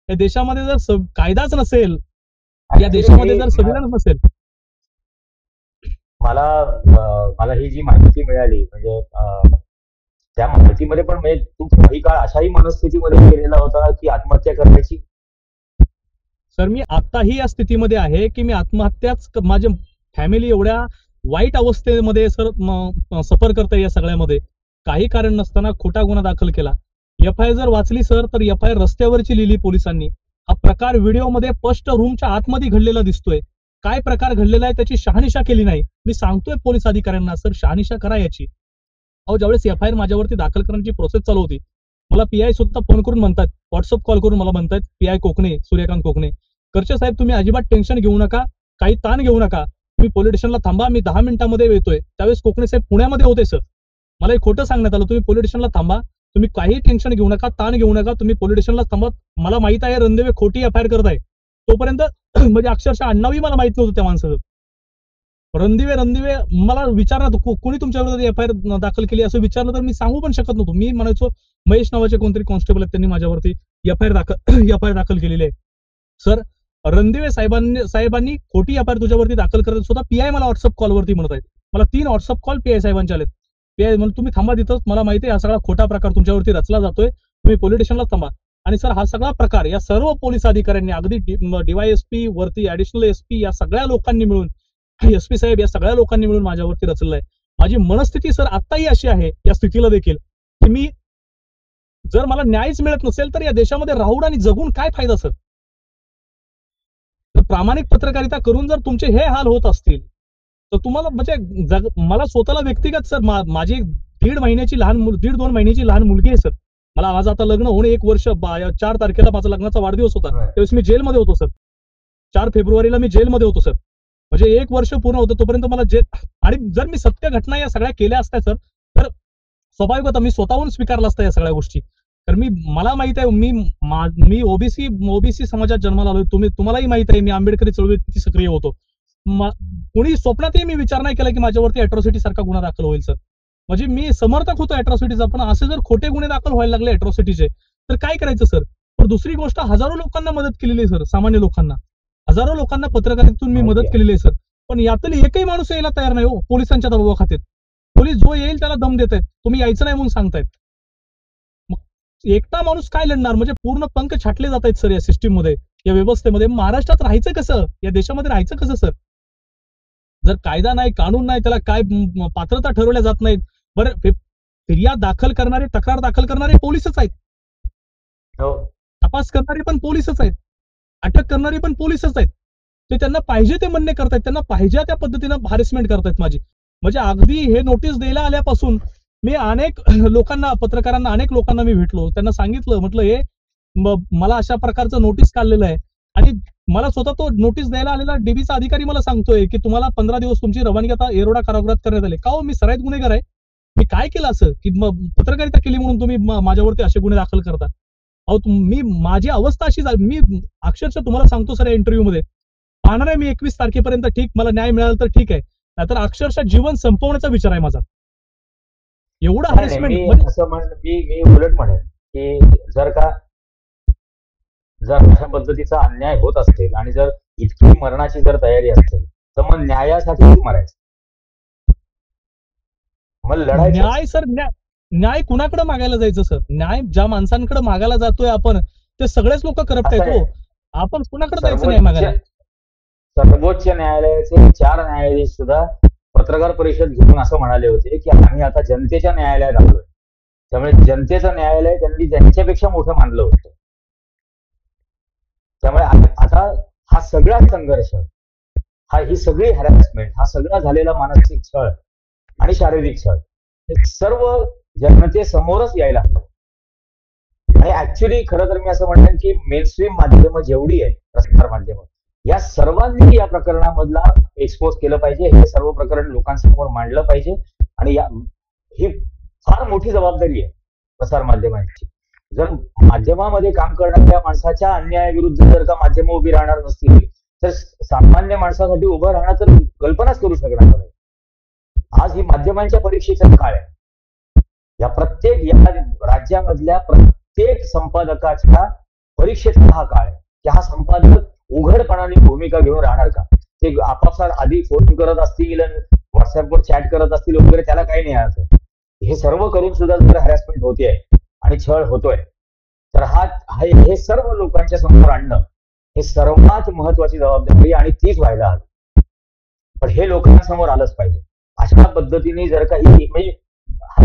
या देशामध्ये जर कायदाच नसेल, या देशामध्ये जर संविधानच नसेल. मला ही जी माहिती मिळाली, म्हणजे त्या माहितीमध्ये पण म्हणजे तू काही काळ अशाही मनस्थितीमध्ये गेलेला होता की आत्महत्या करण्याची? सर, मी आताही या स्थितीमध्ये आहे की मी आत्महत्याच, माझी फॅमिली एवढ्या वाईट अवस्थेमध्ये सर सफर करते या सगळ्यामध्ये. काही कारण नसताना खोटा गुन्हा दाखल केला. एफआयआर जर वाचली सर, तर एफआयआर रस्त्यावरची लिहिली पोलिसांनी. हा प्रकार व्हिडिओमध्ये स्पष्ट रूमच्या आतमध्ये घडलेला दिसतोय. काय प्रकार घडलेला आहे त्याची शहानिशा केली नाही. मी सांगतोय पोलीस अधिकाऱ्यांना, सर शहानिशा करा याची. अहो, ज्यावेळेस एफआयआर माझ्यावरती दाखल करण्याची प्रोसेस चालू होती, मला पीआय सुद्धा फोन करून म्हणतात, व्हॉट्सअप कॉल करून मला म्हणतात, पीआय कोकणे, सूर्यकांत कोकणे, करचे साहेब तुम्ही अजिबात टेन्शन घेऊ नका, काही ताण घेऊ नका, तुम्ही पोलीस स्टेशनला थांबा, मी 10 मिनिटांमध्ये येतोय. त्यावेळेस कोकणे साहेब पुण्यामध्ये होते सर. मला एक खोटं सांगण्यात आलं, तुम्ही पोलीस स्टेशनला थांबा, तुम्ही काही टेन्शन घेऊ नका, ताण घेऊ नका, तुम्ही पोलीस स्टेशनला थांबा. मला माहित आहे रणदेवे खोटी एफआयआर करत आहे. तोपर्यंत म्हणजे अक्षरशः अण्णावी मला माहित नव्हतं त्या माणसाचं. रणदिवे मला विचारणार, कोणी तुमच्या विरोधात एफआयआर दाखल केली असं विचारलं तर मी सांगू पण शकत नव्हतो. मी म्हणायचो महेश नावाचे कोणतरी कॉन्स्टेबल आहेत, त्यांनी माझ्यावरती एफआयआर दाखल केलेली आहे. सर, रणदिवे साहेबांनी खोटी एफआयआर तुझ्यावरती दाखल करत स्वतः पीआय मला व्हॉट्सअप कॉलवरती म्हणत आहेत. मला 3 व्हॉट्सअप कॉल पीआय साहेबांचे आलेत. पीआय म्हणून तुम्ही थांबा तिथं, मला माहिती आहे हा सगळा खोटा प्रकार तुमच्यावरती रचला जातोय, तुम्ही पोलीस स्टेशनला थांबा. आणि सर, हा सगळा प्रकार या सर्व पोलीस अधिकाऱ्यांनी, अगदी डीवायएसपी वरती ऍडिशनल एसपी, या सगळ्या लोकांनी मिळून, एसपी साहेब, या सगळ्या लोकांनी मिळून माझ्यावरती रचलेलं आहे. माझी मनस्थिती सर आताही अशी आहे या स्थितीला देखील की मी, जर मला न्यायच मिळत नसेल तर या देशामध्ये राहून आणि जगून काय फायदा सर. तर प्रामाणिक पत्रकारिता करून जर तुमचे हे हाल होत असतील तर तुम्हाला, म्हणजे मला स्वतःला व्यक्तिगत सर, माझी 1.5 महिन्याची लहान 1.5-2 महिन्याची लहान मुलगी आहे सर. मला माझं आता लग्न होऊन 1 वर्ष, 4 तारखेला माझा लग्नाचा वाढदिवस होता, त्यावेळेस मी जेलमध्ये होतो सर. 4 फेब्रुवारीला मी जेलमध्ये होतो सर. म्हणजे 1 वर्ष पूर्ण होतं तोपर्यंत मला जेल. आणि जर मी सत्य घटना या सगळ्या केल्या असत्या सर, तर स्वाभाविक होता मी स्वतःहून स्वीकारला असता या सगळ्या गोष्टी. तर मला माहित आहे, मी ओबीसी समाजात जन्माला आलोय. तुम्हालाही माहित आहे मी आंबेडकरी चळवळीत किती सक्रिय होतो. कोणी स्वप्नातही मी विचार नाही केला की माझ्यावरती अॅट्रॉसिटी सारखा गुन्हा दाखल होईल सर. म्हणजे मी समर्थक होतो अॅट्रॉसिटीचा, पण असे जर खोटे गुन्हे दाखल व्हायला लागले अॅट्रॉसिटीचे तर काय करायचं सर. तर दुसरी गोष्ट, हजारो लोकांना मदत केलेली आहे सर, सामान्य लोकांना, हजारो लोकांना पत्रकारितेतून मी मदत केलेली आहे सर. पण यातली एकही माणूस यायला तयार नाही हो, पोलिसांच्या दबावाखातीर. पोलीस जो येईल त्याला दम देत आहेत, तुम्ही यायचं नाही म्हणून सांगतायत. एकटा माणूस काय लढणार, म्हणजे पूर्ण पंख छाटले जात आहेत सर या सिस्टीम मध्ये, या व्यवस्थेमध्ये. महाराष्ट्रात राहायचं कसं, या देशामध्ये राहायचं कसं सर. जर कायदा नाही, कानून नाही, त्याला काय पात्रता ठरवल्या जात नाहीत. बरं, फिर्याद दाखल करणारे, तक्रार दाखल करणारे पोलीसच आहेत, तपास करणारे पण पोलीसच आहेत, अटक करणारे पण पोलीसच आहेत. ते त्यांना पाहिजे ते म्हणणे करतायत, त्यांना पाहिजे त्या पद्धतीनं हॅरेसमेंट करतायत माझी. म्हणजे अगदी हे नोटीस द्यायला आल्यापासून मी अनेक लोकांना, पत्रकारांना, अनेक लोकांना मी भेटलो, त्यांना सांगितलं, म्हटलं हे मला अशा प्रकारचं नोटीस काढलेलं आहे. आणि मला स्वतः तो नोटीस द्यायला आलेला डीबीचा अधिकारी मला सांगतोय की तुम्हाला 15 दिवस तुमची रवानगी आता येरवडा कारागृहात करण्यात आली. का हो, मी सराईत गुन्हेगार आहे? मी काय केलं असं की पत्रकारिता केली म्हणून तुम्ही माझ्यावरती असे गुन्हे दाखल करता? अहो, माझी अवस्था अशी झाली, मी अक्षरशः तुम्हाला सांगतो सर, या इंटरव्ह्यू मध्ये पाहणार आहे मी 21 तारखेपर्यंत, ठीक, मला न्याय मिळाला तर ठीक आहे, नाहीतर अक्षरशः जीवन संपवण्याचा विचार आहे माझा. एवढं हॅरेसमेंट. मी उलट म्हणेन की जर अशा पद्धतीचा अन्याय होत असेल आणि जर इतकी मरणाची जर तयारी असेल तर मग न्यायासाठी मरायचं, मग लढायचं. न्याय सर, न्याय कुणाकडे मागायला जायचं सर? न्याय ज्या माणसांकडे मागायला जातोय आपण, ते सगळेच लोक करप्ट आहेत हो. आपण कुणाकडे जायचं न्याय मागायला? सर्वोच्च न्यायालयाचे 4 न्यायाधीश सुद्धा पत्रकार परिषद घेऊन असं म्हणाले होते की आम्ही आता जनतेच्या न्यायालयात आलोय. त्यामुळे जनतेचं न्यायालय त्यांनी त्यांच्यापेक्षा मोठं मानलं होतं. त्यामुळे आता हा सगळा संघर्ष, ही सगळी हॅरॅसमेंट, हा सगळा झालेला मानसिक छळ आणि शारीरिक छळ हे सर्व जनतेसमोरच यायला हवं. आणि ऍक्च्युली खरं तर मी असं म्हणेन की मेनस्ट्रीम माध्यमं जेवढी आहेत, प्रसार माध्यमं, या सर्वांनी या प्रकरणामधला एक्सपोज केलं पाहिजे. हे सर्व प्रकरण लोकांसमोर मांडलं पाहिजे. आणि ही फार मोठी जबाबदारी आहे प्रसार माध्यमांची. जर माध्यमामध्ये काम करणाऱ्या माणसाच्या अन्यायाविरुद्ध जर का माध्यमं उभी राहणार नसतील, तर सामान्य माणसासाठी उभं राहणं तर कल्पनाच करू शकणार नाही. आज ही माध्यमांच्या परीक्षेचा काळ आहे. या राज्यामधल्या प्रत्येक संपादकाच्या परीक्षेचा हा काळ आहे की हा संपादक उघडपणाने भूमिका घेऊन राहणार का. ते आपापसात आधी फोन करत असतील, व्हॉट्सअपवर चॅट करत असतील वगैरे, त्याला काही नाही अर्थ. हे सर्व करून सुद्धा जर हॅरॅसमेंट होते आणि छळ होतोय, तर हे सर्व लोकांच्या समोर आणणं हे सर्वात महत्वाची जबाबदारी आणि तीच व्हायला हवी. पण हे लोकांसमोर आलंच पाहिजे. अशा पद्धतीने जर काही, म्हणजे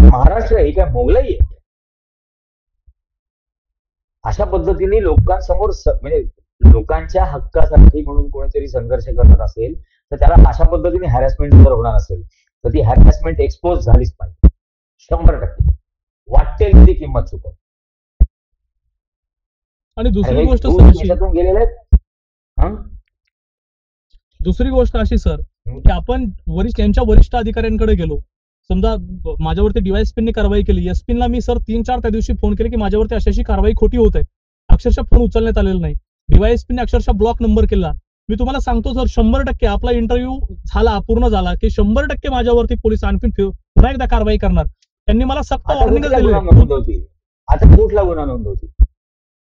महाराष्ट्र हे काय मोगलाई आहे, अशा पद्धतीने लोकांसमोर म्हणजे लोकांच्या हक्कासाठी म्हणून कोणीतरी संघर्ष करत असेल, तर त्याला अशा पद्धतीने हॅरॅसमेंट जर होणार असेल, तर ती हॅरॅसमेंट एक्सपोज झालीच पाहिजे 100%. वाटेल ती किंमत चुकव. आणि दुसरी गोष्ट गेलेले आहेत. दुसरी गोष्ट अशी सर, की आपण त्यांच्या वरिष्ठ अधिकाऱ्यांकडे गेलो. समजा माझ्यावरती डीवायएसपीने कारवाई केली, एसपीला मी सर 3-4 त्या दिवशी फोन केले की माझ्यावरती अशी कारवाई खोटी होत आहे. अक्षरशः फोन उचलण्यात आलेला नाही. डीवायएसपीने अक्षरशः ब्लॉक नंबर केला. मी तुम्हाला सांगतो सर, 100% आपला इंटरव्ह्यू पूर्ण झाला की 100% माझ्यावरती पोलीस आणखी पुन्हा एकदा कारवाई करणार. त्यांनी मला सक्त वॉर्निंग दिली. आता कुठला गुन्हा नोंदवती?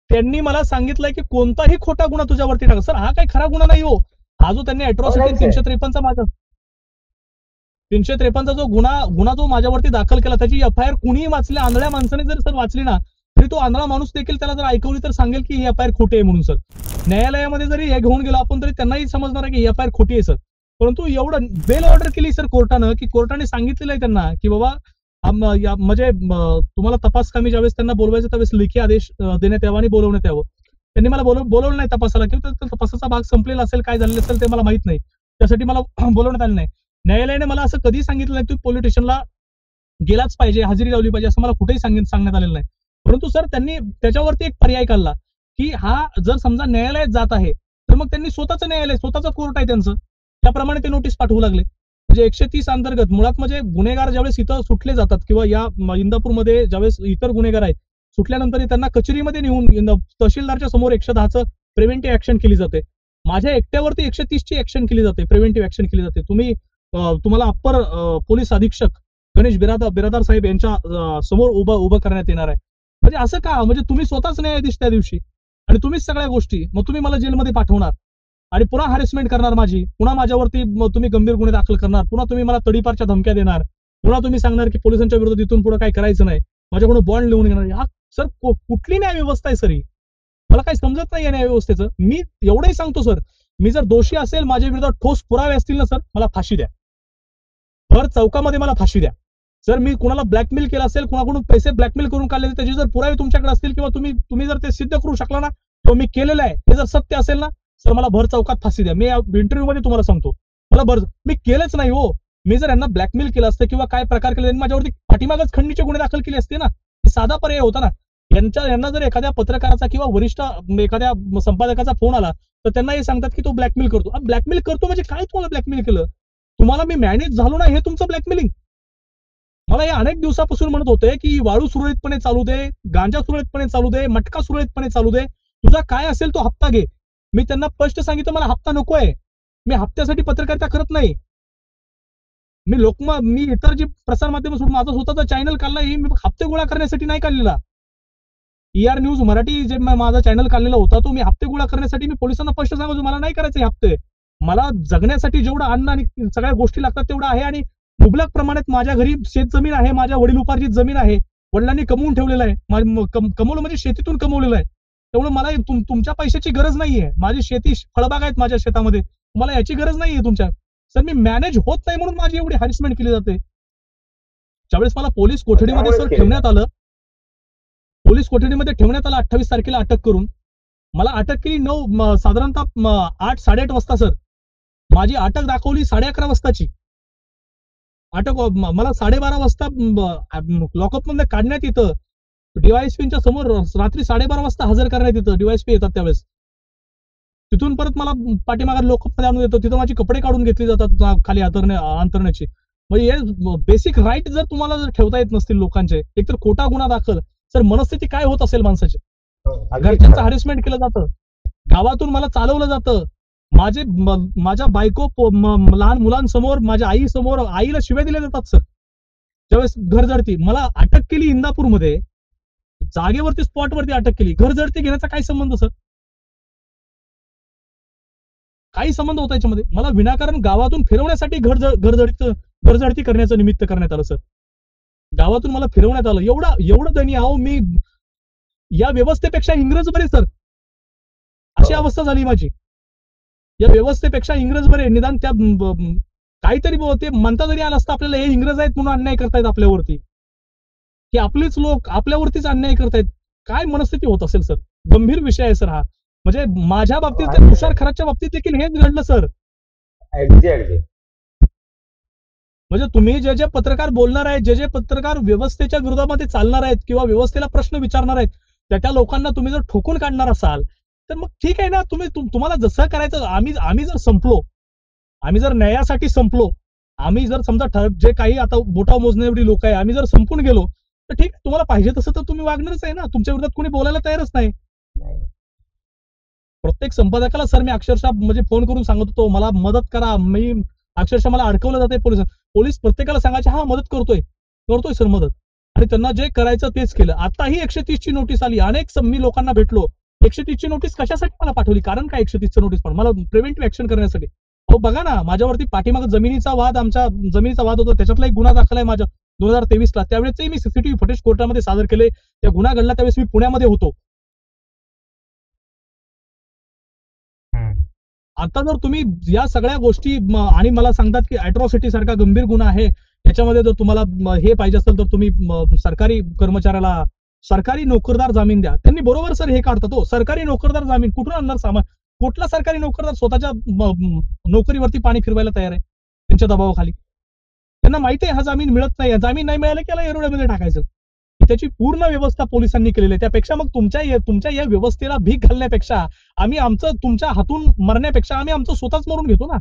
त्यांनी मला सांगितलंय की कोणताही खोटा गुन्हा तुझ्यावरती टाक. सर हा काही खरा गुन्हा नाही हो. हा जो त्यांनी अॅट्रॉसिटी 353 जो गुन्हा जो माझ्यावरती दाखल केला, त्याची एफआयआर कुणीही वाचल्या, आंधळ्या माणसाने जर सर वाचली ना, तरी तो आंधळा माणूस देखील त्याला जर ऐकवली तर सांगेल की ही एफआयआर खोटी आहे म्हणून. सर न्यायालयामध्ये जरी हे घेऊन गेलो आपण, तरी त्यांनाही समजणार आहे की ही एफआयआर खोटी आहे सर. परंतु एवढं बेल ऑर्डर केली सर कोर्टानं, की कोर्टाने सांगितलेलं आहे त्यांना की बाबा म्हणजे तुम्हाला तपास कामी ज्यावेळेस त्यांना बोलवायचं त्यावेळेस लेखी आदेश देण्यात यावा आणि बोलवण्यात यावं. त्यांनी मला बोलवलं नाही तपासाला, किंवा तपासाचा भाग संपलेला असेल, काय झालेलं असेल ते मला माहित नाही. त्यासाठी मला बोलवण्यात आलं नाही. न्यायालयाने मला असं कधी सांगितलं नाही तू पोलीस स्टेशनला गेलाच पाहिजे, हजेरी लावली पाहिजे, असं मला कुठेही सांगण्यात आलेलं नाही. परंतु सर त्यांनी त्याच्यावरती एक पर्याय काढला की हा जर समजा न्यायालयात जात आहे, तर मग त्यांनी स्वतःचं न्यायालय, स्वतःचं कोर्ट आहे त्यांचं, त्याप्रमाणे ते नोटीस पाठवू लागले. म्हणजे 130 अंतर्गत मुळात म्हणजे गुन्हेगार ज्यावेळेस इथं सुटले जातात, किंवा या इंदापूरमध्ये ज्यावेळेस इतर गुन्हेगार आहेत सुटल्यानंतर त्यांना कचेरीमध्ये नेऊन तहसीलदारच्या समोर 110चं प्रिव्हेंटिव्ह ऍक्शन केली जाते. माझ्या एकट्यावरती 130ची ऍक्शन केली जाते, प्रिव्हेंटिव्ह ऍक्शन केली जाते. तुम्हाला अप्पर पोलीस अधीक्षक गणेश बिरादार साहेब यांच्या समोर उभं करण्यात येणार आहे. म्हणजे असं का? म्हणजे तुम्ही स्वतःच न्यायाधीश त्या दिवशी, आणि तुम्हीच सगळ्या गोष्टी, मग तुम्ही मला जेलमध्ये पाठवणार आणि पुन्हा हॅरेसमेंट करणार माझी, पुन्हा माझ्यावरती तुम्ही गंभीर गुन्हे दाखल करणार, पुन्हा तुम्ही मला तडीपारच्या धमक्या देणार, पुन्हा तुम्ही सांगणार की पोलिसांच्या विरोधात इथून पुढे काही करायचं नाही, माझ्याकडून बॉन्ड लिहून घेणार. हा सर कुठली न्याय व्यवस्था आहे सर ही? मला काही समजत नाही या न्याय व्यवस्थेचं. मी एवढंही सांगतो सर, मी जर दोषी असेल, माझ्या विरोधात ठोस पुरावे असतील ना सर, मला फाशी द्या. भर चौकामध्ये मला फाशी द्या. जर मी कुणाला ब्लॅकमेल केलं असेल, कुणाकडून पैसे ब्लॅकमेल करून काढले, त्याचे जर पुरावे तुमच्याकडे असतील, किंवा तुम्ही जर ते सिद्ध करू शकला ना, किंवा मी केलेलं आहे हे जर सत्य असेल ना सर, मला भर चौकात फाशी द्या. मी इंटरव्ह्यू मध्ये तुम्हाला सांगतो, मी केलंच नाही हो. मी जर यांना ब्लॅकमेल केलं असतं किंवा काय प्रकार केले, माझ्यावरती पाठीमागच खंडणीचे गुन्हे दाखल केले असते ना. साधा पर्याय होता ना. यांना जर एखाद्या पत्रकाराचा किंवा वरिष्ठ एखाद्या संपादकाचा फोन आला, तर त्यांना हे सांगतात की तो ब्लॅकमेल करतो. ब्लॅकमेल करतो म्हणजे काय? तुम्हाला ब्लॅकमेल केलं? तुम्हाला मी मॅनेज झालो ना, हे तुमचं ब्लॅकमेलिंग? मला या अनेक दिवसापासून म्हणत होते की वाळू सुरळीतपणे चालू दे, गांजा सुरळीतपणे चालू दे, मटका सुरळीतपणे चालू दे, तुझा काय असेल तो हप्ता घे. मी त्यांना स्पष्ट सांगितलं मला हप्ता नकोय. मी हप्त्यासाठी पत्रकारिता करत नाही. मी इतर जी प्रसार माध्यम सोडून माझा स्वतःचा चॅनल काढला, हे मी हप्ते गोळा करण्यासाठी नाही काढलेला. ER न्यूज मराठी जे माझा चॅनल काढलेला होता, तो मी हप्ते गोळा करण्यासाठी, मी पोलिसांना स्पष्ट सांगायचो मला नाही करायचे हप्ते. मला जगण्यासाठी जेवढं अन्न आणि सगळ्या गोष्टी लागतात तेवढं आहे, आणि मुबलक प्रमाणात माझ्या घरी शेत जमीन आहे, माझ्या वडील उपार्जित जमीन आहे, वडिलांनी कमवून ठेवलेलं आहे. कमवलं म्हणजे शेतीतून कमवलेलं आहे. त्यामुळे मला तुमच्या पैशाची गरज नाहीये. माझी शेती, फळबाग आहेत माझ्या शेतामध्ये, मला याची गरज नाहीये तुमच्या. सर मी मॅनेज होत नाही म्हणून माझी एवढी हॅरेसमेंट केली जाते. ज्यावेळेस मला पोलीस कोठडीमध्ये सर ठेवण्यात आलं, 28 तारखेला अटक करून, मला अटक केली साधारणतः 8-8:30 वाजता सर. माझी अटक दाखवली 11:30 वाजताची. अटक मला 12:30 वाजता लॉकअप मध्ये काढण्यात येतं. डीवायएसपीच्या समोर रात्री 12:30 वाजता हजर करण्यात येतं. डीवायएसपी येतात त्यावेळेस. तिथून परत मला पाठीमागे लॉकअप मध्ये आणून येतो. तिथं माझी कपडे काढून घेतली जातात खाली अंतरण्याची. म्हणजे हे बेसिक राईट जर तुम्हाला जर ठेवता येत नसतील लोकांचे, एकतर खोटा गुन्हा दाखल, तर मनस्थिती काय होत असेल माणसाची. घरच्यांचं हॅरेसमेंट केलं जातं, गावातून मला चालवलं जातं, माझ्या बायको लहान मुलांसमोर, माझ्या आई समोर आईला शिव्या दिल्या जातात सर. त्यावेळेस घरझडती मला अटक केली इंदापूरमध्ये, जागेवरती स्पॉटवरती अटक केली. घरझडती घेण्याचा काय संबंध सर? काही संबंध होता याच्यामध्ये? मला विनाकारण गावातून फिरवण्यासाठी घरझडती करण्याचं निमित्त करण्यात आलं सर. गावातून मला फिरवण्यात आलं. एवढं दयनीय. अहो मी या व्यवस्थेपेक्षा इंग्रज बरे सर. अशी अवस्था झाली माझी. या व्यवस्थेपेक्षा इंग्रज बरे. निदान त्या काहीतरी ते म्हणता जरी आलं असतं आपल्याला, हे इंग्रज आहेत म्हणून अन्याय करतायत आपल्यावरती, की आपलेच लोक आपल्यावरतीच अन्याय करतायत. काय मनस्थिती होत असेल सर? गंभीर विषय आहे सर हा. म्हणजे माझ्या बाबतीत, तुषार खरातच्या बाबतीत देखील हेच घडलं सर. अगदी. म्हणजे तुम्ही जे पत्रकार बोलणार आहेत, जे पत्रकार व्यवस्थेच्या विरोधामध्ये चालणार आहेत किंवा व्यवस्थेला प्रश्न विचारणार आहेत, त्या लोकांना तुम्ही जर ठोकून काढणार असाल तर मग ठीक आहे ना. तुम्हाला जसं करायचं. आम्ही जर संपलो, आम्ही जर न्यायासाठी संपलो, आम्ही जर समजा जे काही आता बोटा मोजणे एवढी लोक आहे, आम्ही जर संपून गेलो तर ठीक, तुम्हाला पाहिजे तसं तर तुम्ही वागणारच आहे ना. तुमच्या विरोधात कोणी बोलायला तयारच नाही. प्रत्येक संपादकाला सर मी अक्षरशः म्हणजे फोन करून सांगत होतो, मला मदत करा. मी अक्षरशः मला अडकवलं जाते पोलीस प्रत्येकाला सांगायचे, हा मदत करतोय सर मदत. आणि त्यांना जे करायचं तेच केलं. आताही 130 ची नोटीस आली. अनेक मी लोकांना भेटलो. 130 ची नोटीस कशासाठी मला पाठवली? कारण काय 130 ची नोटीस? पण मला प्रिव्हेंटिव्ह ऍक्शन करण्यासाठी. अहो बघा ना, माझ्यावरती पाठीमागे आमच्या जमिनीचा वाद होता, त्याच्यातला एक गुन्हा दाखल आहे माझ्या 2023ला. त्यावेळेसही मी सीसीटीव्ही फुटेज कोर्टामध्ये सादर केले. त्या गुन्हा घडला त्यावेळेस मी पुण्यामध्ये होतो. आता जर तुम्ही या सगळ्या गोष्टी आणि मला सांगतात की अॅट्रॉसिटी सारखा गंभीर गुन्हा आहे, याच्यामध्ये जर तुम्हाला हे पाहिजे असेल तर तुम्ही सरकारी कर्मचाऱ्याला सरकारी नोकरदार जामीन द्या. त्यांनी बरोबर सर हे काढतात. हो, सरकारी नोकरदार जामीन कुठून आणणार? सामान कुठला सरकारी नोकरदार स्वतःच्या नोकरीवरती पाणी फिरवायला तयार आहे त्यांच्या दबावाखाली? त्यांना माहिती आहे हा जामीन मिळत नाही. जामीन नाही मिळाला की याला एरोड्यामध्ये टाकायचं. त्याची पूर्ण व्यवस्था पोलिसांनी केलेली आहे. त्यापेक्षा मग तुमच्या या व्यवस्थेला भीक घालण्यापेक्षा, आम्ही तुमच्या हातून मरण्यापेक्षा आम्ही आमचं स्वतःच मरून घेतो ना.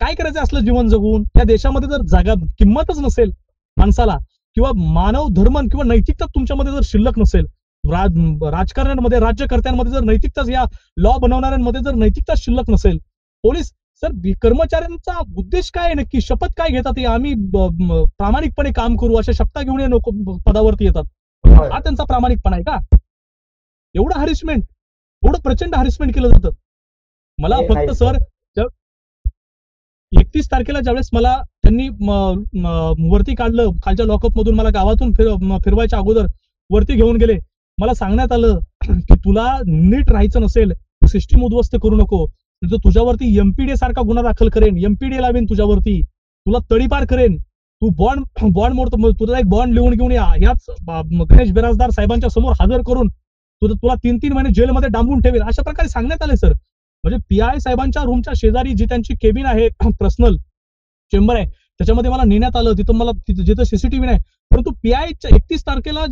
काय करायचं असलं जीवन जगून? त्या देशामध्ये जर किंमतच नसेल माणसाला, किंवा मानव धर्म किंवा नैतिकता तुमच्यामध्ये जर शिल्लक नसेल, राजकारण्यांमध्ये, राज्यकर्त्यांमध्ये जर नैतिकता, या लॉ बनवणाऱ्यांमध्ये जर नैतिकता शिल्लक नसेल, पोलीस सर कर्मचाऱ्यांचा उद्देश काय आहे नक्की? शपथ काय घेतात? आम्ही प्रामाणिकपणे काम करू अशा शपथा घेऊन हे लोक पदावरती येतात. हा त्यांचा प्रामाणिकपणा आहे का? एवढं हॅरेसमेंट, एवढं प्रचंड हॅरेसमेंट केलं जातं. मला फक्त सर 31 तारखेला ज्यावेळेस मला त्यांनी वरती काढलं, खालच्या लॉकअप मधून मला गावातून फिरवायच्या अगोदर वरती घेऊन गेले. मला सांगण्यात आलं की तुला नीट राहायचं नसेल, सिस्टीम उद्ध्वस्त करू नको, तुझ्यावरती एमपीडे सारखा गुन्हा दाखल करेन, एमपीडे लावेन तुझ्यावरती, तुला तडीपार करेन, तू बॉन्ड मोडतो, तुझा एक बॉन्ड लिहून घेऊन याच गणेश बिराजदार साहेबांच्या समोर हजर करून तुला 3-3 महिने जेलमध्ये डांबून ठेवेल, अशा प्रकारे सांगण्यात आले सर. म्हणजे पीआय साहेबांच्या रूमच्या शेजारी जी त्यांची केबिन आहे, पर्सनल चेंबर आहे, त्याच्यामध्ये मला नेण्यात आलं. जिथं सीसीटीव्ही नाही, परंतु पीआयच्या 31 तारखेला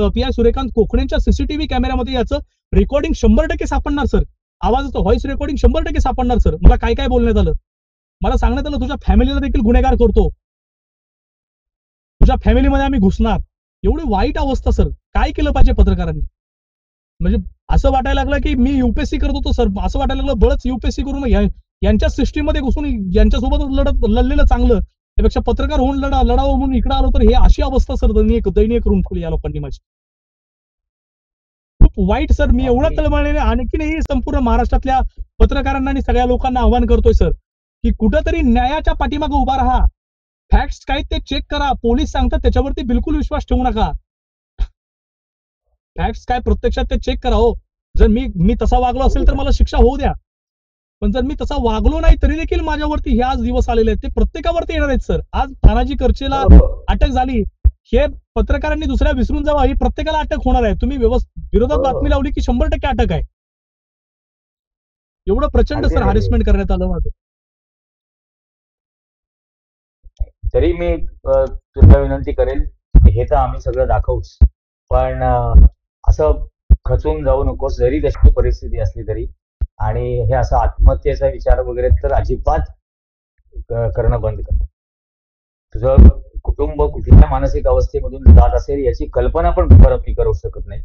पीआय सूर्यकांत कोकणेंच्या सीसीटीव्ही कॅमेऱ्यामध्ये याचं रेकॉर्डिंग 100% सापडणार सर. आवाजाचं व्हॉइस रेकॉर्डिंग 100% सापडणार सर. मला काय काय बोलण्यात आलं? मला सांगण्यात आलं तुझ्या फॅमिलीला देखील गुन्हेगार करतो, तुझ्या फॅमिलीमध्ये आम्ही घुसणार. एवढी वाईट अवस्था सर. काय केलं पाहिजे पत्रकारांनी? म्हणजे असं वाटायला लागलं की मी युपीएससी करत होतो सर. असं वाटायला लागलं बळच युपीएससी करून यांच्या सिस्टीम मध्ये घुसून यांच्यासोबत लढलेलं चांगलं, त्यापेक्षा पत्रकार होऊन लढावं म्हणून इकडे आलो तर हे अशी अवस्था सर दयनीय करून ठेवली या लोकांनी माझी. खूप वाईट सर. मी एवढं तळमळलेलं आणखीनही संपूर्ण महाराष्ट्रातल्या पत्रकारांना आणि सगळ्या लोकांना आवाहन करतोय सर की कुठंतरी न्यायाच्या पाठीमागे उभा राहा. फॅक्ट्स काय ते चेक करा. पोलीस सांगतात त्याच्यावरती बिलकुल विश्वास ठेवू नका. फॅक्ट्स काय प्रत्यक्षात ते चेक करा. हो, जर मी तसा वागलो असेल तर मला शिक्षा होऊ द्या, पण जर मी तसा वागलो नाही तरी देखील माझ्यावरती हे आज दिवस आलेले आहेत, ते प्रत्येकावरती येणार आहेत सर. आज तानाजी करचेला अटक झाली, हे पत्रकारांनी दुसऱ्या विसरून जावं, ही प्रत्येकाला अटक होणार आहे. तुम्ही विरोधात बातमी लावली की 100% अटक आहे. एवढं प्रचंड अगदी सर नाही. हॅरेसमेंट करण्यात आलं माझं. तरी मी तुला विनंती करेल, हे तर आम्ही सगळं दाखवूच, पण असं खचून जाऊ नकोस, जरी तशी परिस्थिती असली तरी. आणि हे असं आत्महत्येचा विचार वगैरे तर अजिबात करणं बंद कर. तुझं कुटुंब कुठल्या मानसिक अवस्थेमधून जात असेल याची कल्पना पण मी करू शकत नाही.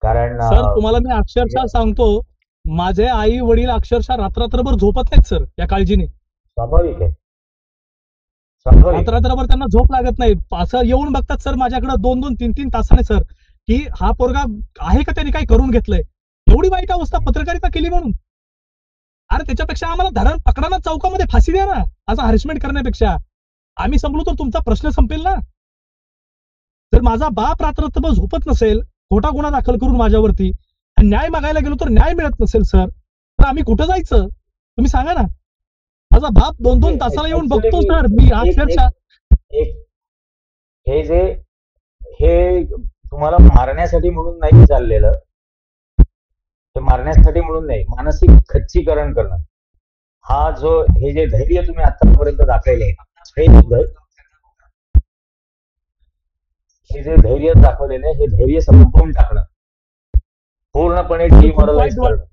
कारण सर तुम्हाला मी अक्षरशः सांगतो, माझे आई वडील अक्षरशः रात्रभर झोपत नाहीत सर या काळजीने. स्वाभाविक आहे. स्वाभाविक. रात्रभर त्यांना झोप लागत नाही. असं येऊन बघतात सर माझ्याकडे 2-2, 3-3 तासाने सर, की हा पोरगा आहे का, त्याने काही करून घेतलंय. एवढी वाईट अवस्था पत्रकारिता केली म्हणून. अरे त्याच्यापेक्षा आम्हाला धरण पकडा ना, चौकामध्ये फाशी द्या ना, असं हॅरेसमेंट करण्यापेक्षा. आम्ही संपलो तर तुमचा प्रश्न संपेल ना. जर माझा बाप रात्रभर झोपत नसेल, खोटा गुन्हा दाखल करून माझ्यावरती, आणि न्याय मागायला गेलो तर न्याय मिळत नसेल सर, तर आम्ही कुठं जायचं तुम्ही सांगा ना. माझा बाप 2-2 तासाला येऊन बघतो सर, मी अक्षरशः. हे तुम्हाला मारण्यासाठी म्हणून नाही चाललेलं, ते मारण्यासाठी म्हणून नाही, मानसिक खच्चीकरण करणं. हा जो हे जे धैर्य तुम्ही आतापर्यंत दाखवलंय, हे जे धैर्य दाखवलेलं आहे, हे धैर्य संपवून टाकणं, पूर्णपणे डिमोरलाइज करणं,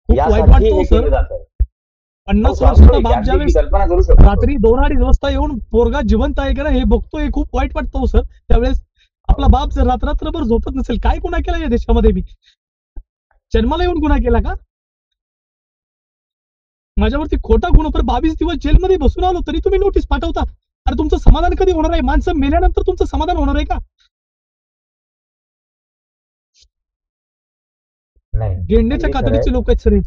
यासाठी हे केलं जात आहे. 50 वर्षाचा बाप कल्पना ज्यावेळेस करू शकतो. रात्री 2-2:30 वाजता येऊन पोरगा जिवंत आहे का हे बघतोय, खूप वाईट वाटतं सर. त्यावेळेस आपला बाप जर रात्रभर झोपत नसेल, काय गुन्हा केला या देशामध्ये? मी जन्माला येऊन गुन्हा केला का? माझ्यावरती खोटा गुन्हा, पर 22 दिवस जेलमध्ये बसून आलो तरी तुम्ही नोटीस पाठवता. अरे तुमचं समाधान कधी होणार आहे? माणसं मेल्यानंतर तुमचं समाधान होणार आहे का? नाही, गेंड्याच्या कातडीचे लोक आहेत सर हे.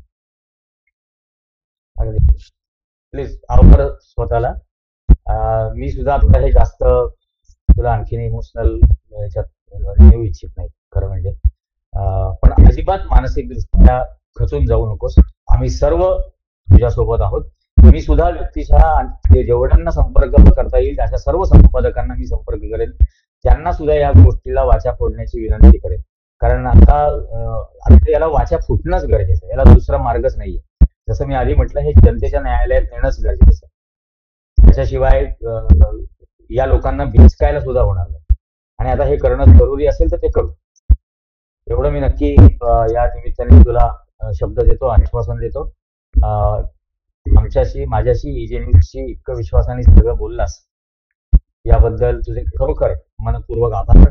प्लीज आवर स्वतःला. मी सुद्धा आता हे जास्त तुला आणखीन इमोशनल याच्यात नेऊ इच्छित नाही खरं म्हणजे. पण अजिबात मानसिक दृष्ट्या खचून जाऊ नकोस. आम्ही सर्व तुझ्यासोबत आहोत. मी सुद्धा व्यक्तिशः जेवढ्यांना संपर्क करता येईल अशा सर्व संपादकांना मी संपर्क करेन. त्यांना सुद्धा या गोष्टीला वाचा फोडण्याची विनंती करेन. कारण आता याला वाचा फुटणंच गरजेचं आहे. याला दुसरा मार्गच नाहीये. जसं मी आधी म्हटलं, हे जनतेच्या न्यायालयात नेणंच गरजेचं आहे. त्याच्याशिवाय या लोकांना बिचकायला सुद्धा होणार नाही. आणि आता हे करणं जरुरी असेल तर ते करू. एवढं मी नक्की या निमित्ताने तुला शब्द देतो, आश्वासन देतो. आमच्याशी, माझ्याशी, EJ न्यूजशी इतकं विश्वासाने सगळं बोललास याबद्दल तुझे खरोखर मनपूर्वक आभार.